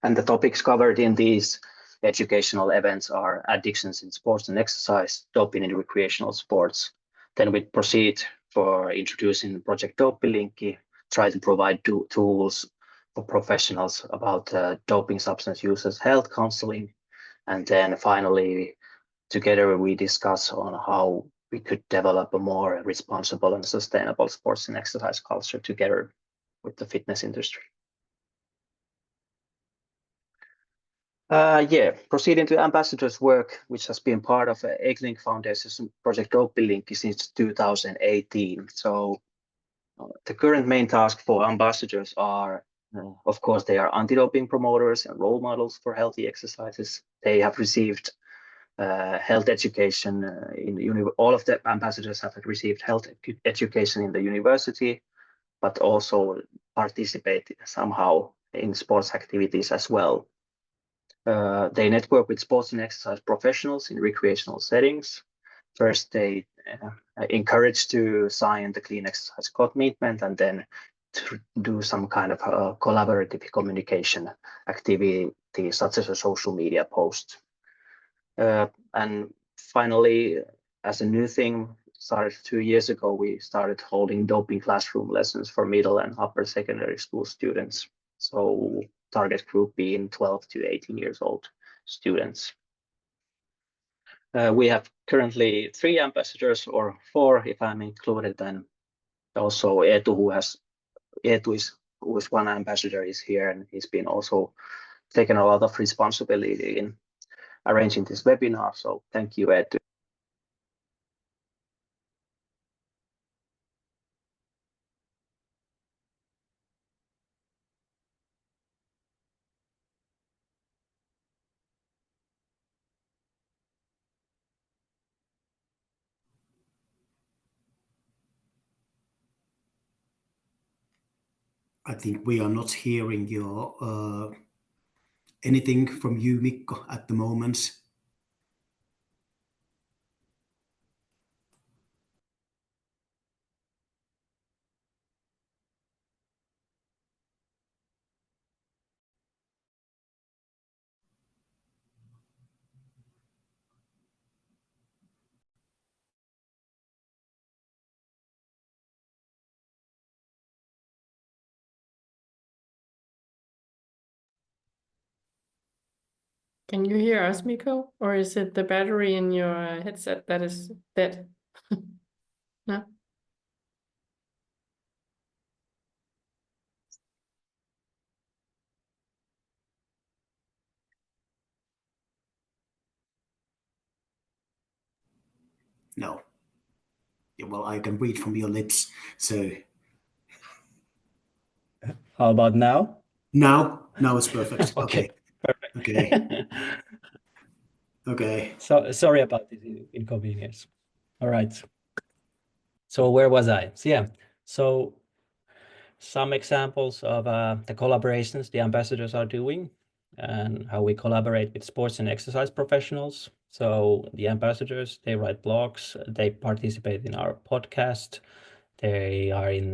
And the topics covered in these educational events are addictions in sports and exercise, doping in recreational sports. Then we proceed for introducing Project Doping-Linkki, try to provide tools for professionals about doping substance users, health counseling. And then finally, together we discuss on how we could develop a more responsible and sustainable sports and exercise culture together with the fitness industry. Proceeding to ambassadors work, which has been part of A-Clinic Foundation's Project Doping-Linkki since 2018. So the current main task for ambassadors are, of course, they are anti-doping promoters and role models for healthy exercises. They have received health education all of the ambassadors have received health education in the university, but also participate somehow in sports activities as well. They network with sports and exercise professionals in recreational settings. First, they encourage to sign the clean exercise commitment, and then to do some kind of collaborative communication activity, such as a social media post. And finally, as a new thing, started 2 years ago, we started holding doping classroom lessons for middle and upper secondary school students. So target group being 12 to 18 years old students. We have currently 3 ambassadors, or 4 if I'm included, and also Eetu, who is one ambassador, is here, and he's been also taken a lot of responsibility in arranging this webinar. So thank you, Eetu. I think we are not hearing your anything from you, Mikko, at the moment. Can you hear us, Miko? Or is it the battery in your headset that is dead? No? No. Well, I can read from your lips, so. How about now? Now it's perfect. Okay, perfect. Okay. Okay. So sorry about this inconvenience. All right. So where was I? So yeah. So some examples of the collaborations the ambassadors are doing and how we collaborate with sports and exercise professionals. So the ambassadors, they write blogs, they participate in our podcast, they are in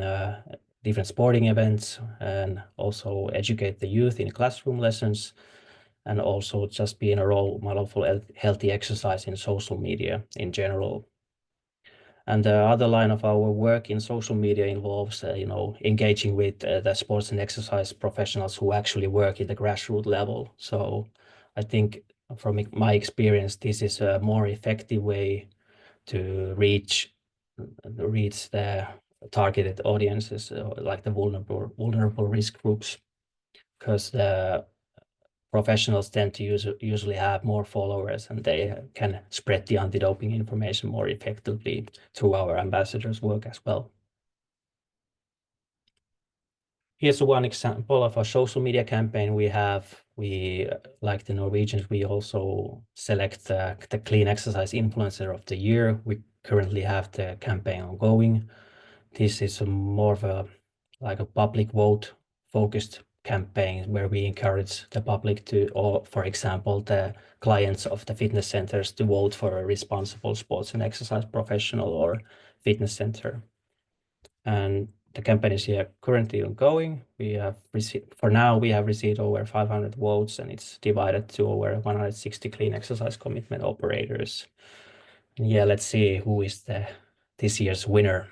different sporting events and also educate the youth in classroom lessons, and also just being a role model for healthy exercise in social media in general. And the other line of our work in social media involves, engaging with the sports and exercise professionals who actually work at the grassroots level. So I think from my experience, this is a more effective way to reach the targeted audiences, like the vulnerable risk groups, because the professionals tend to usually have more followers and they can spread the anti-doping information more effectively through our ambassadors' work as well. Here's one example of a social media campaign we have. Like the Norwegians, we also select the Clean Exercise Influencer of the Year. We currently have the campaign ongoing. This is more of a public vote focused campaign where we encourage the public to, or for example, the clients of the fitness centers to vote for a responsible sports and exercise professional or fitness center. And the campaign is here currently ongoing. We have received over 500 votes, and it's divided to over 160 clean exercise commitment operators. And yeah, let's see who is this year's winner.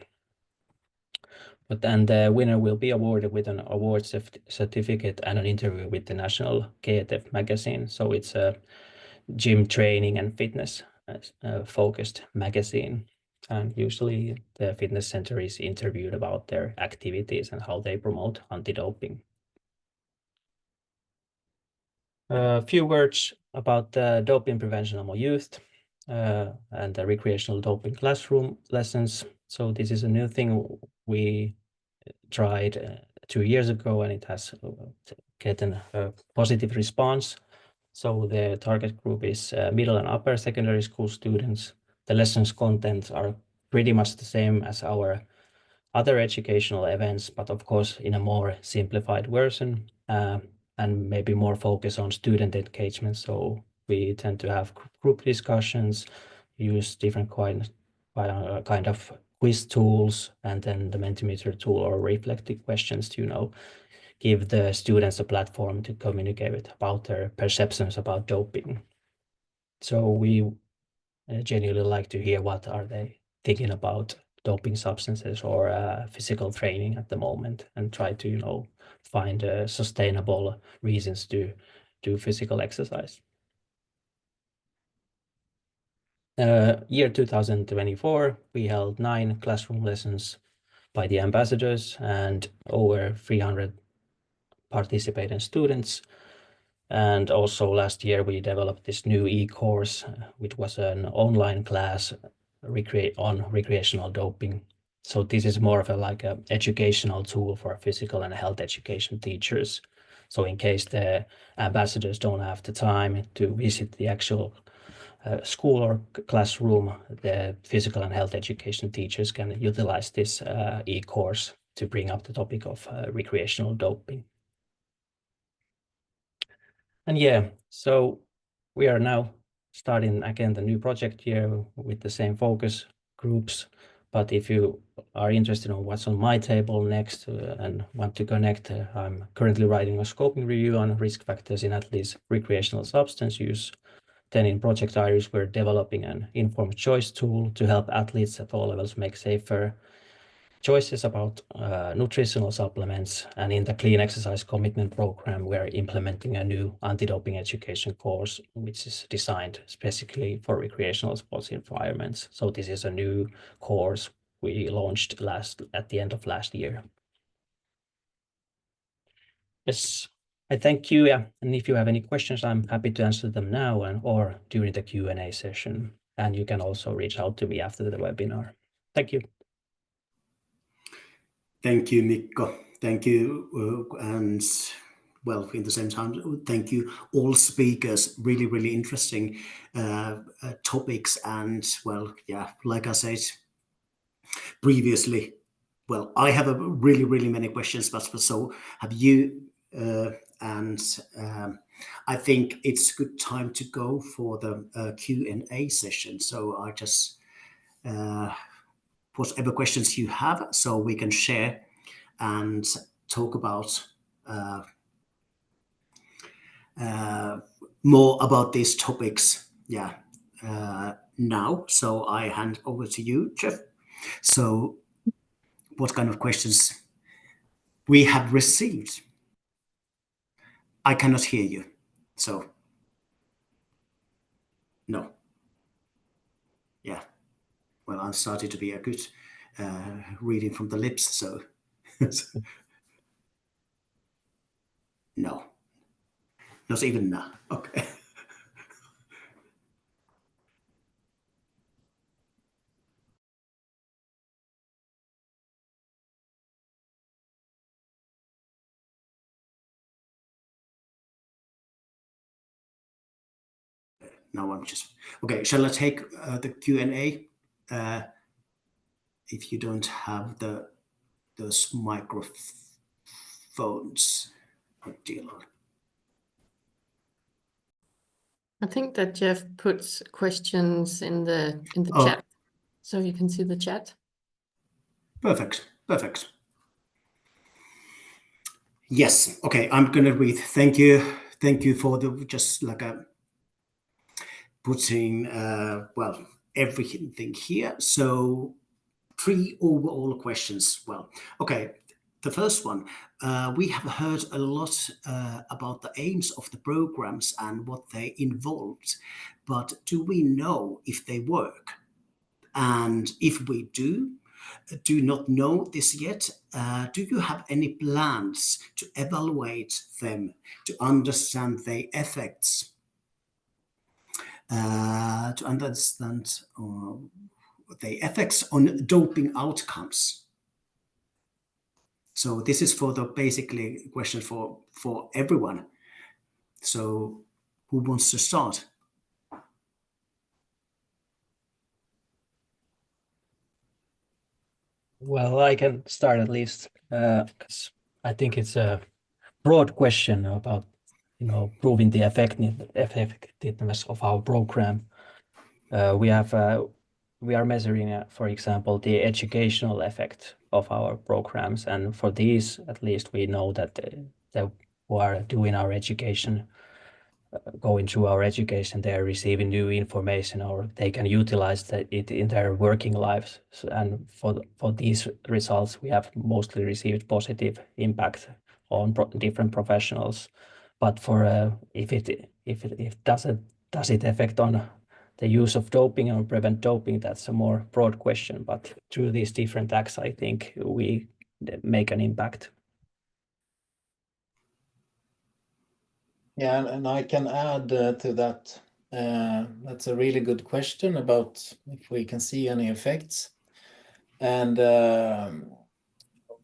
But then the winner will be awarded with an award certificate and an interview with the national KTF magazine. So it's a gym training and fitness focused magazine. And usually the fitness center is interviewed about their activities and how they promote anti-doping. A few words about the doping prevention among youth and the recreational doping classroom lessons. So this is a new thing we tried 2 years ago, and it has gotten a positive response. So the target group is middle and upper secondary school students. The lessons contents are pretty much the same as our other educational events, but of course in a more simplified version and maybe more focus on student engagement. So we tend to have group discussions, use different kind of quiz tools, and then the Mentimeter tool or reflective questions to give the students a platform to communicate about their perceptions about doping. So we genuinely like to hear what are they thinking about doping substances or physical training at the moment, and try to find sustainable reasons to do physical exercise. Year 2024, we held 9 classroom lessons by the ambassadors and over 300 participating students. And also last year we developed this new e-course, which was an online class on recreational doping. So this is more of a educational tool for physical and health education teachers. So in case the ambassadors don't have the time to visit the actual school or classroom, the physical and health education teachers can utilize this e-course to bring up the topic of recreational doping. And yeah, so we are now starting again the new project year with the same focus groups. But if you are interested in what's on my table next and want to connect, I'm currently writing a scoping review on risk factors in athletes' recreational substance use. Then in Project Iris, we're developing an informed choice tool to help athletes at all levels make safer choices about nutritional supplements. And in the Clean Exercise Commitment Program, we're implementing a new anti-doping education course, which is designed specifically for recreational sports environments. So this is a new course we launched at the end of last year. Yes, I thank you. Yeah. And if you have any questions, I'm happy to answer them now or during the Q&A session. And you can also reach out to me after the webinar. Thank you. Thank you, Mikko. Thank you. And well, in the same time, thank you all speakers. Really, really interesting topics. And well, yeah, like I said previously, well, I have really, really many questions, but so have you. And I think it's a good time to go for the Q&A session. So I just whatever questions you have, so we can share and talk about more about these topics. Yeah, now. So I hand over to you, Jeff. So, what kind of questions we have received? I cannot hear you. So, no. Yeah. Well, I'm starting to be a good reading from the lips. So, no. Not even now. Okay. Now I'm just okay. Shall I take the Q&A? If you don't have those microphones, deal. I think that Jeff puts questions in the chat, so you can see the chat. Perfect. Perfect. Yes. Okay. I'm gonna read. Thank you. Thank you for the just like a putting well everything here. So 3 overall questions. Well, okay. The first one, we have heard a lot about the aims of the programs and what they involved, but do we know if they work? And if we do not know this yet, do you have any plans to evaluate them, to understand their effects, the effects on doping outcomes? So this is for the basically question for everyone. So who wants to start? Well, I can start at least, because I think it's a broad question about, proving the effectiveness of our program. We are measuring, for example, the educational effect of our programs, and for these, at least, we know that they who are doing our education, going through our education, they are receiving new information, or they can utilize it in their working lives. And for these results, we have mostly received positive impact on different professionals. But for if it does it affect on the use of doping or prevent doping, that's a more broad question. But through these different acts, I think we make an impact. Yeah, and I can add to that. That's a really good question about if we can see any effects. And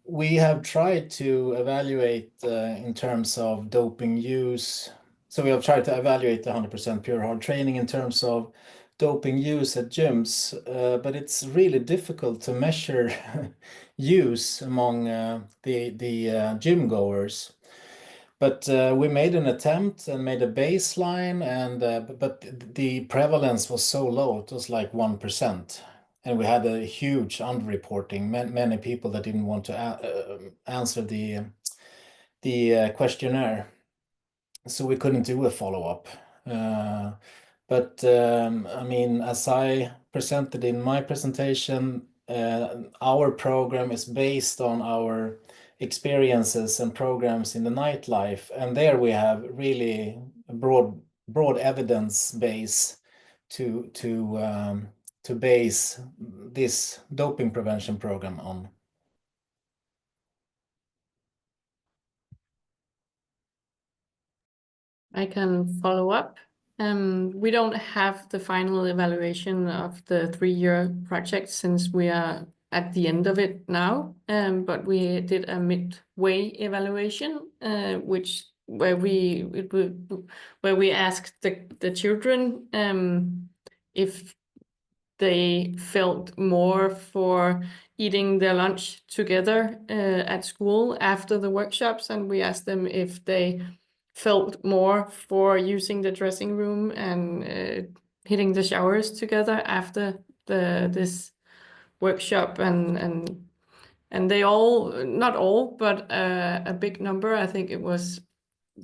we have tried to evaluate in terms of doping use. So we have tried to evaluate 100% pure hard training in terms of doping use at gyms, but it's really difficult to measure use among the gym goers. But we made an attempt and made a baseline, and but the prevalence was so low; it was like 1%, and we had a huge underreporting. Many people that didn't want to answer the questionnaire, so we couldn't do a follow-up. But I mean, as I presented in my presentation, our program is based on our experiences and programs in the nightlife, and there we have really a broad evidence base to base this doping prevention program on. I can follow up. We don't have the final evaluation of the 3-year project since we are at the end of it now, but we did a midway evaluation, where we asked the children if they felt more for eating their lunch together at school after the workshops, and we asked them if they felt more for using the dressing room and hitting the showers together after this workshop, and they all, not all, but a big number, I think it was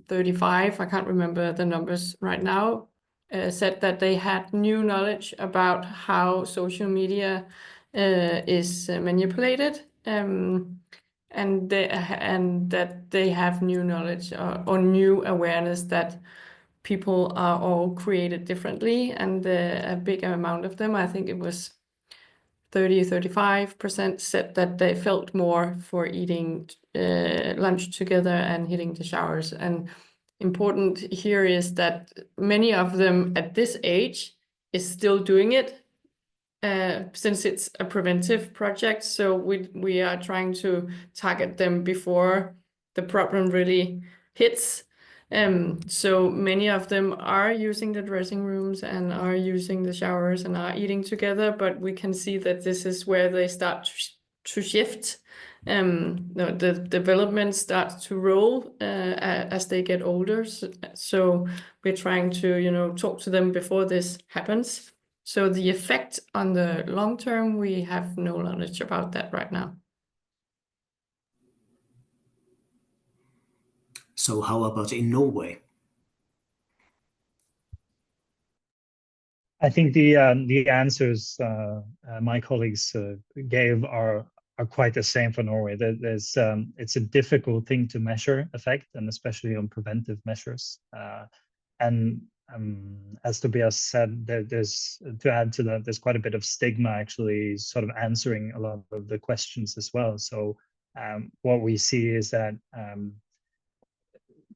35, I can't remember the numbers right now, said that they had new knowledge about how social media is manipulated, and that they have new knowledge or new awareness that people are all created differently, and a big amount of them, I think it was 35%, said that they felt more for eating lunch together and hitting the showers. And important here is that many of them at this age is still doing it, since it's a preventive project. So we are trying to target them before the problem really hits. So many of them are using the dressing rooms and are using the showers and are eating together, but we can see that this is where they start to shift. The development starts to roll as they get older. So we're trying to, talk to them before this happens. So the effect on the long term, we have no knowledge about that right now. So how about in Norway? I think the answers my colleagues gave are quite the same for Norway. There's it's a difficult thing to measure effect, and especially on preventive measures. And as Tobias said, there's, to add to that, there's quite a bit of stigma actually sort of answering a lot of the questions as well. So what we see is that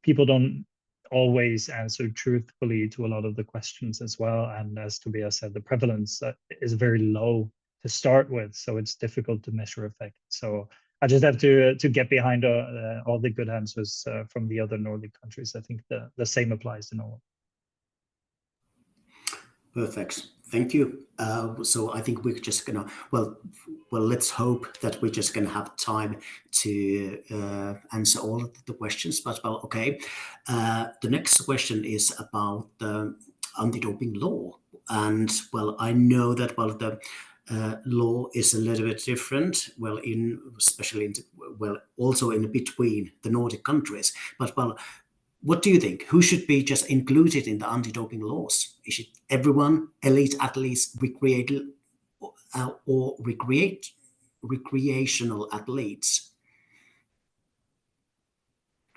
people don't always answer truthfully to a lot of the questions as well. And as Tobias said, the prevalence is very low to start with, so it's difficult to measure effect. So I just have to get behind all the good answers from the other Nordic countries. I think the same applies to Norway. Perfect. Thank you. So I think we're just gonna, well, let's hope that we're just gonna have time to answer all of the questions. But well, okay. The next question is about the anti-doping law, and well, I know that the law is a little bit different. Well, also in between the Nordic countries. But well, what do you think? Who should be just included in the anti-doping laws? Is it everyone, elite athletes, recreational athletes?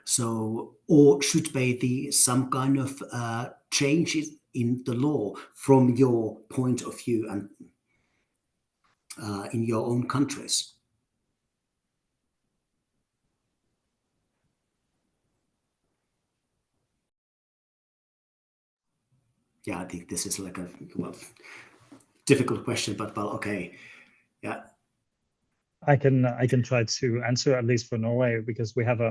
So, or should there be some kind of changes in the law from your point of view and in your own countries? Yeah, I think this is like a difficult question, but well, okay, yeah. I can try to answer, at least for Norway, because we have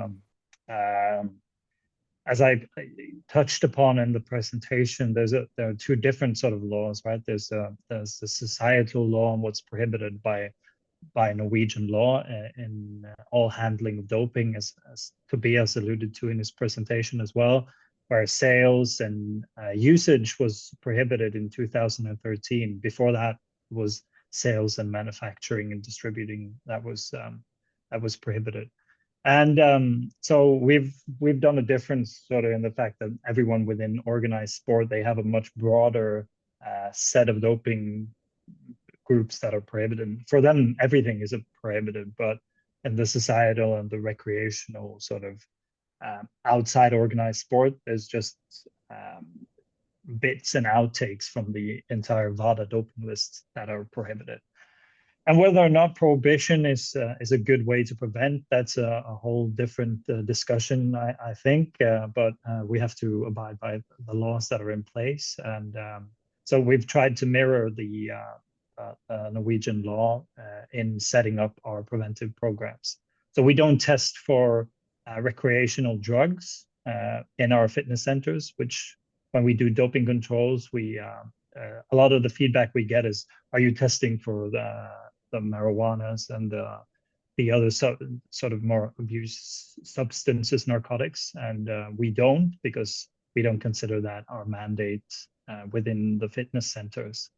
as I touched upon in the presentation, there are two different sort of laws, right? There's the societal law on what's prohibited by Norwegian law in all handling of doping, as Tobias alluded to in his presentation as well, where sales and usage was prohibited in 2013. Before that was sales and manufacturing and distributing that was prohibited. And so we've done a difference sort of in the fact that everyone within organized sport, they have a much broader set of doping groups that are prohibited. For them, everything is prohibited, but in the societal and the recreational sort of outside organized sport, there's just bits and outtakes from the entire WADA doping list that are prohibited. And whether or not prohibition is a good way to prevent, that's a whole different discussion, I think. But we have to abide by the laws that are in place. And so we've tried to mirror the Norwegian law in setting up our preventive programs. So we don't test for recreational drugs in our fitness centers, which when we do doping controls, a lot of the feedback we get is, are you testing for the marijuanas and the other sort of more abuse substances, narcotics? And we don't, because we don't consider that our mandate within the fitness centers.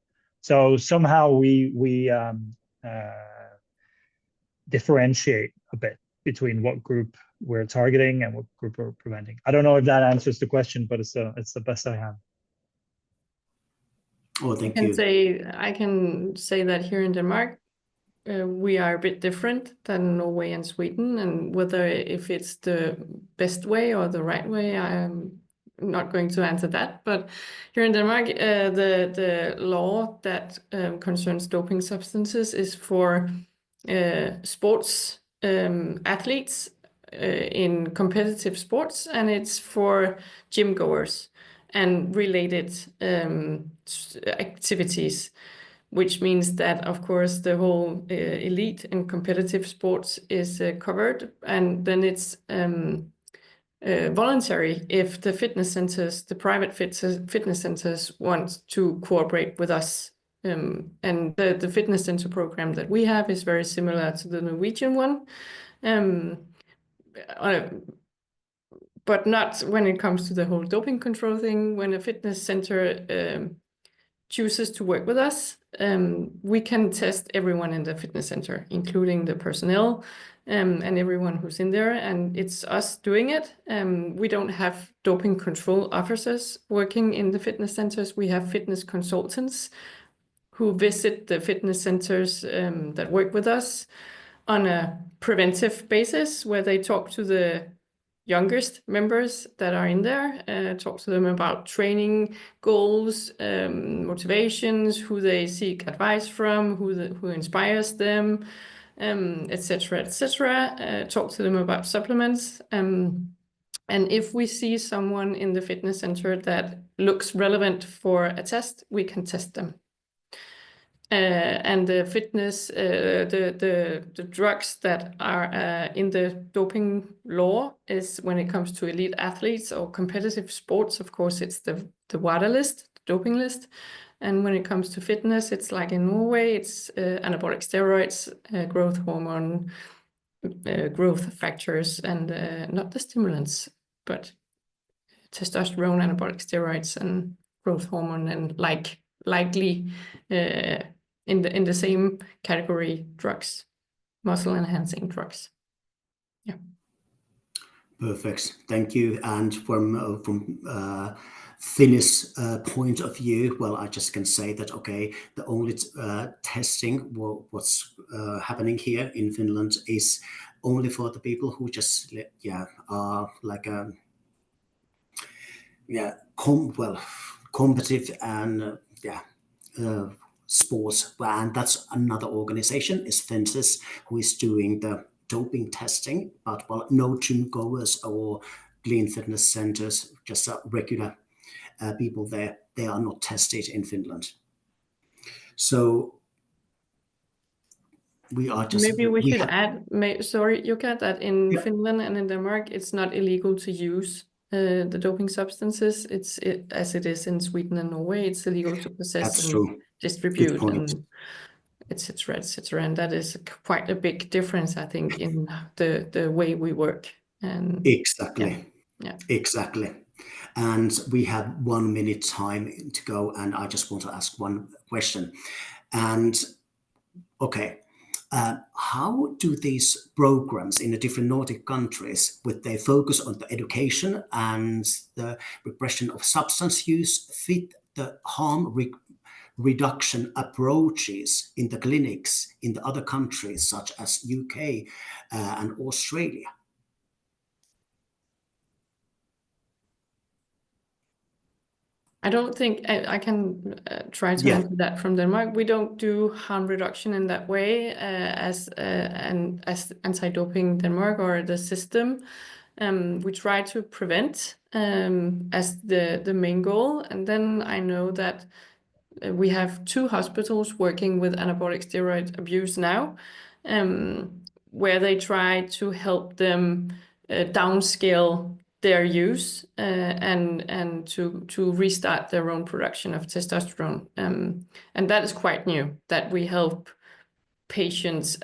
So somehow we differentiate a bit between what group we're targeting and what group we're preventing. I don't know if that answers the question, but it's the best I have. Oh, thank you. I can say that here in Denmark, we are a bit different than Norway and Sweden, and whether if it's the best way or the right way, I'm not going to answer that. But here in Denmark, the law that concerns doping substances is for sports athletes in competitive sports, and it's for gym goers and related activities, which means that, of course, the whole elite and competitive sports is covered, and then it's voluntary if the fitness centers, the private fitness centers, want to cooperate with us. And the fitness center program that we have is very similar to the Norwegian one, but not when it comes to the whole doping control thing. When a fitness center chooses to work with us, we can test everyone in the fitness center, including the personnel and everyone who's in there, and it's us doing it. We don't have doping control officers working in the fitness centers. We have fitness consultants who visit the fitness centers that work with us on a preventive basis, where they talk to the youngest members that are in there, talk to them about training goals, motivations, who they seek advice from, who inspires them, etc., etc. Talk to them about supplements. And if we see someone in the fitness center that looks relevant for a test, we can test them. And the fitness, the drugs that are in the doping law is, when it comes to elite athletes or competitive sports, of course, it's the WADA list, the doping list. And when it comes to fitness, it's like in Norway, it's anabolic steroids, growth hormone, growth factors, and not the stimulants, but testosterone, anabolic steroids, and growth hormone, and likely in the same category drugs, muscle enhancing drugs. Yeah. Perfect. Thank you. And from Finnish point of view, well, I just can say that, okay, the only testing what's happening here in Finland is only for the people who just are like competitive and sports, and that's another organization is Fences, who is doing the doping testing, but well, no gym goers or clean fitness centers, just regular people there, they are not tested in Finland. So we are just... Maybe we should add, sorry, Jukka, that in Finland and in Denmark, it's not illegal to use the doping substances. As it is in Sweden and Norway, it's illegal to possess That's and true. distribute Good point. and etc. etc. And that is quite a big difference, I think, in the way we work. And Exactly. Yeah. Exactly. And we have 1 minute time to go, and I just want to ask one question. And okay, how do these programs in the different Nordic countries, with their focus on the education and the repression of substance use, fit the harm reduction approaches in the clinics in the other countries such as UK and Australia? I don't think I can try to Yeah. answer that from Denmark. We don't do harm reduction in that way as anti-doping Denmark or the system. We try to prevent as the main goal. And then I know that we have 2 hospitals working with anabolic steroid abuse now, where they try to help them downscale their use and to restart their own production of testosterone. And that is quite new, that we help patients,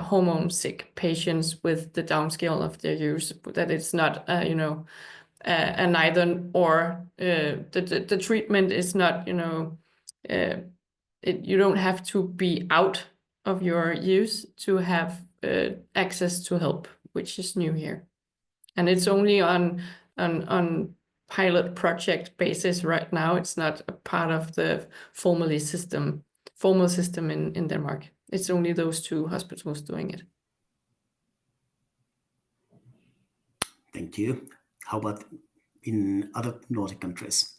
hormone sick patients, with the downscale of their use, that it's not, an either or. The treatment is not, you don't have to be out of your use to have access to help, which is new here. And it's only on pilot project basis right now. It's not a part of the formal system in Denmark. It's only those 2 hospitals doing it. Thank you. How about in other Nordic countries?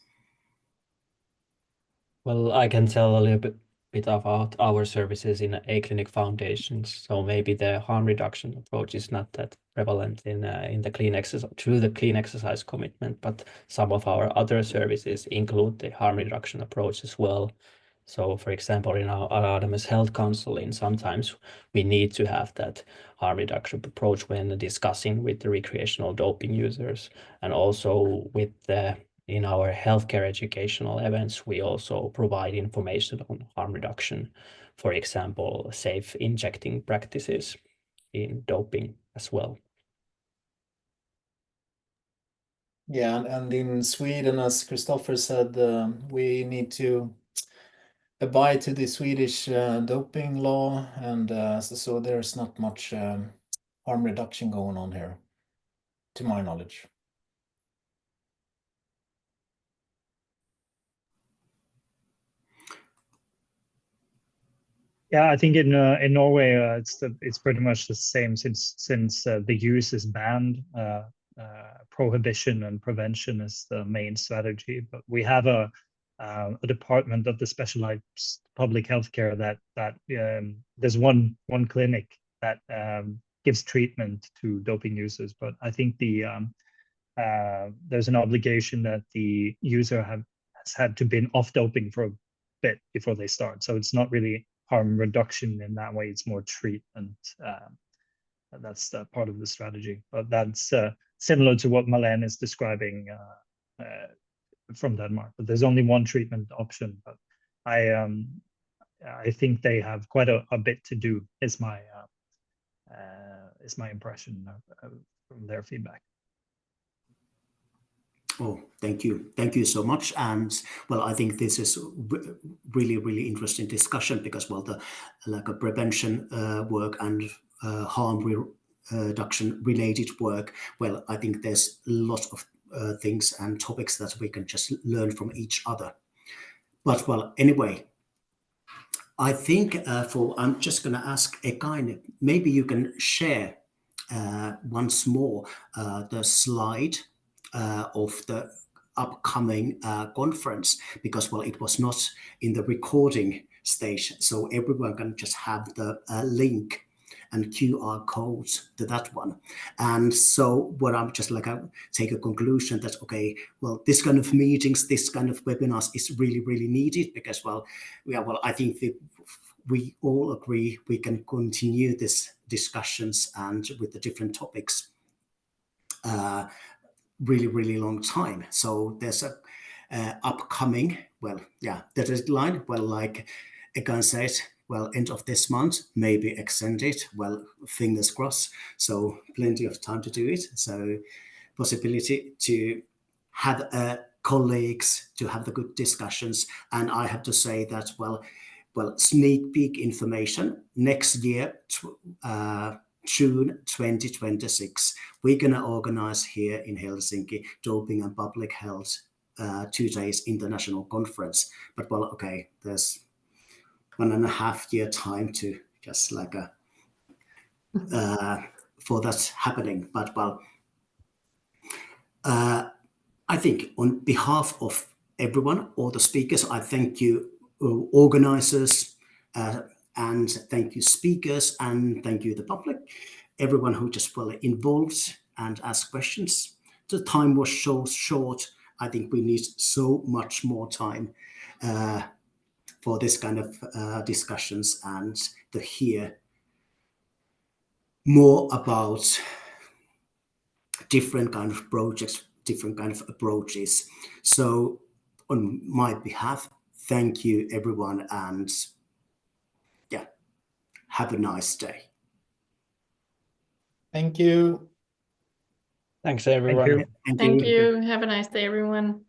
Well, I can tell a little bit about our services in A-Clinic foundations. So maybe the harm reduction approach is not that prevalent in the clean exercise, through the clean exercise commitment, but some of our other services include the harm reduction approach as well. So, for example, in our Anonymous Health Counseling, sometimes we need to have that harm reduction approach when discussing with the recreational doping users, and also with in our healthcare educational events, we also provide information on harm reduction, for example, safe injecting practices in doping as well. Yeah, and in Sweden, as Christopher said, we need to abide to the Swedish doping law, and so there's not much harm reduction going on here, to my knowledge. Yeah, I think in Norway it's pretty much the same since the use is banned. Prohibition and prevention is the main strategy, but we have a department of the specialized public healthcare that there's one clinic that gives treatment to doping users, but I think there's an obligation that the user has had to been off doping for a bit before they start, so it's not really harm reduction in that way, it's more treatment. That's part of the strategy, but that's similar to what Malene is describing from Denmark, but there's only one treatment option. But I think they have quite a bit to do, is my impression from their feedback. Oh, thank you so much. And well, I think this is really interesting discussion, because well, the prevention work and harm reduction related work, well, I think there's lots of things and topics that we can just learn from each other. But well, anyway, I think I'm just going to ask Ekaine, maybe you can share once more the slide of the upcoming conference, because well, it was not in the recording stage, so everyone can just have the link and QR codes to that one. And so what I'm just I take a conclusion that, okay, well, this kind of meetings, this kind of webinars is really needed, because well, I think we all agree we can continue this discussions and with the different topics really, really long time. So there's a upcoming, well, yeah, the deadline, well, like Egan said, well, end of this month, maybe extended, well, fingers crossed. So plenty of time to do it. So possibility to have colleagues, to have the good discussions. And I have to say that, well, sneak peek information next year, June 2026, we're going to organize here in Helsinki Doping and Public Health 2 days international conference. But well, okay, there's 1.5 year time to just like for that happening. But well, I think on behalf of everyone, all the speakers, I thank you organizers, and thank you speakers, and thank you the public, everyone who just well involved and asked questions. The time was so short. I think we need so much more time for this kind of discussions and to hear more about different kind of projects, different kind of approaches. So on my behalf, thank you everyone, and yeah, have a nice day. Thank you. Thanks, everyone. Thank you. Thank you. Have a nice day, everyone.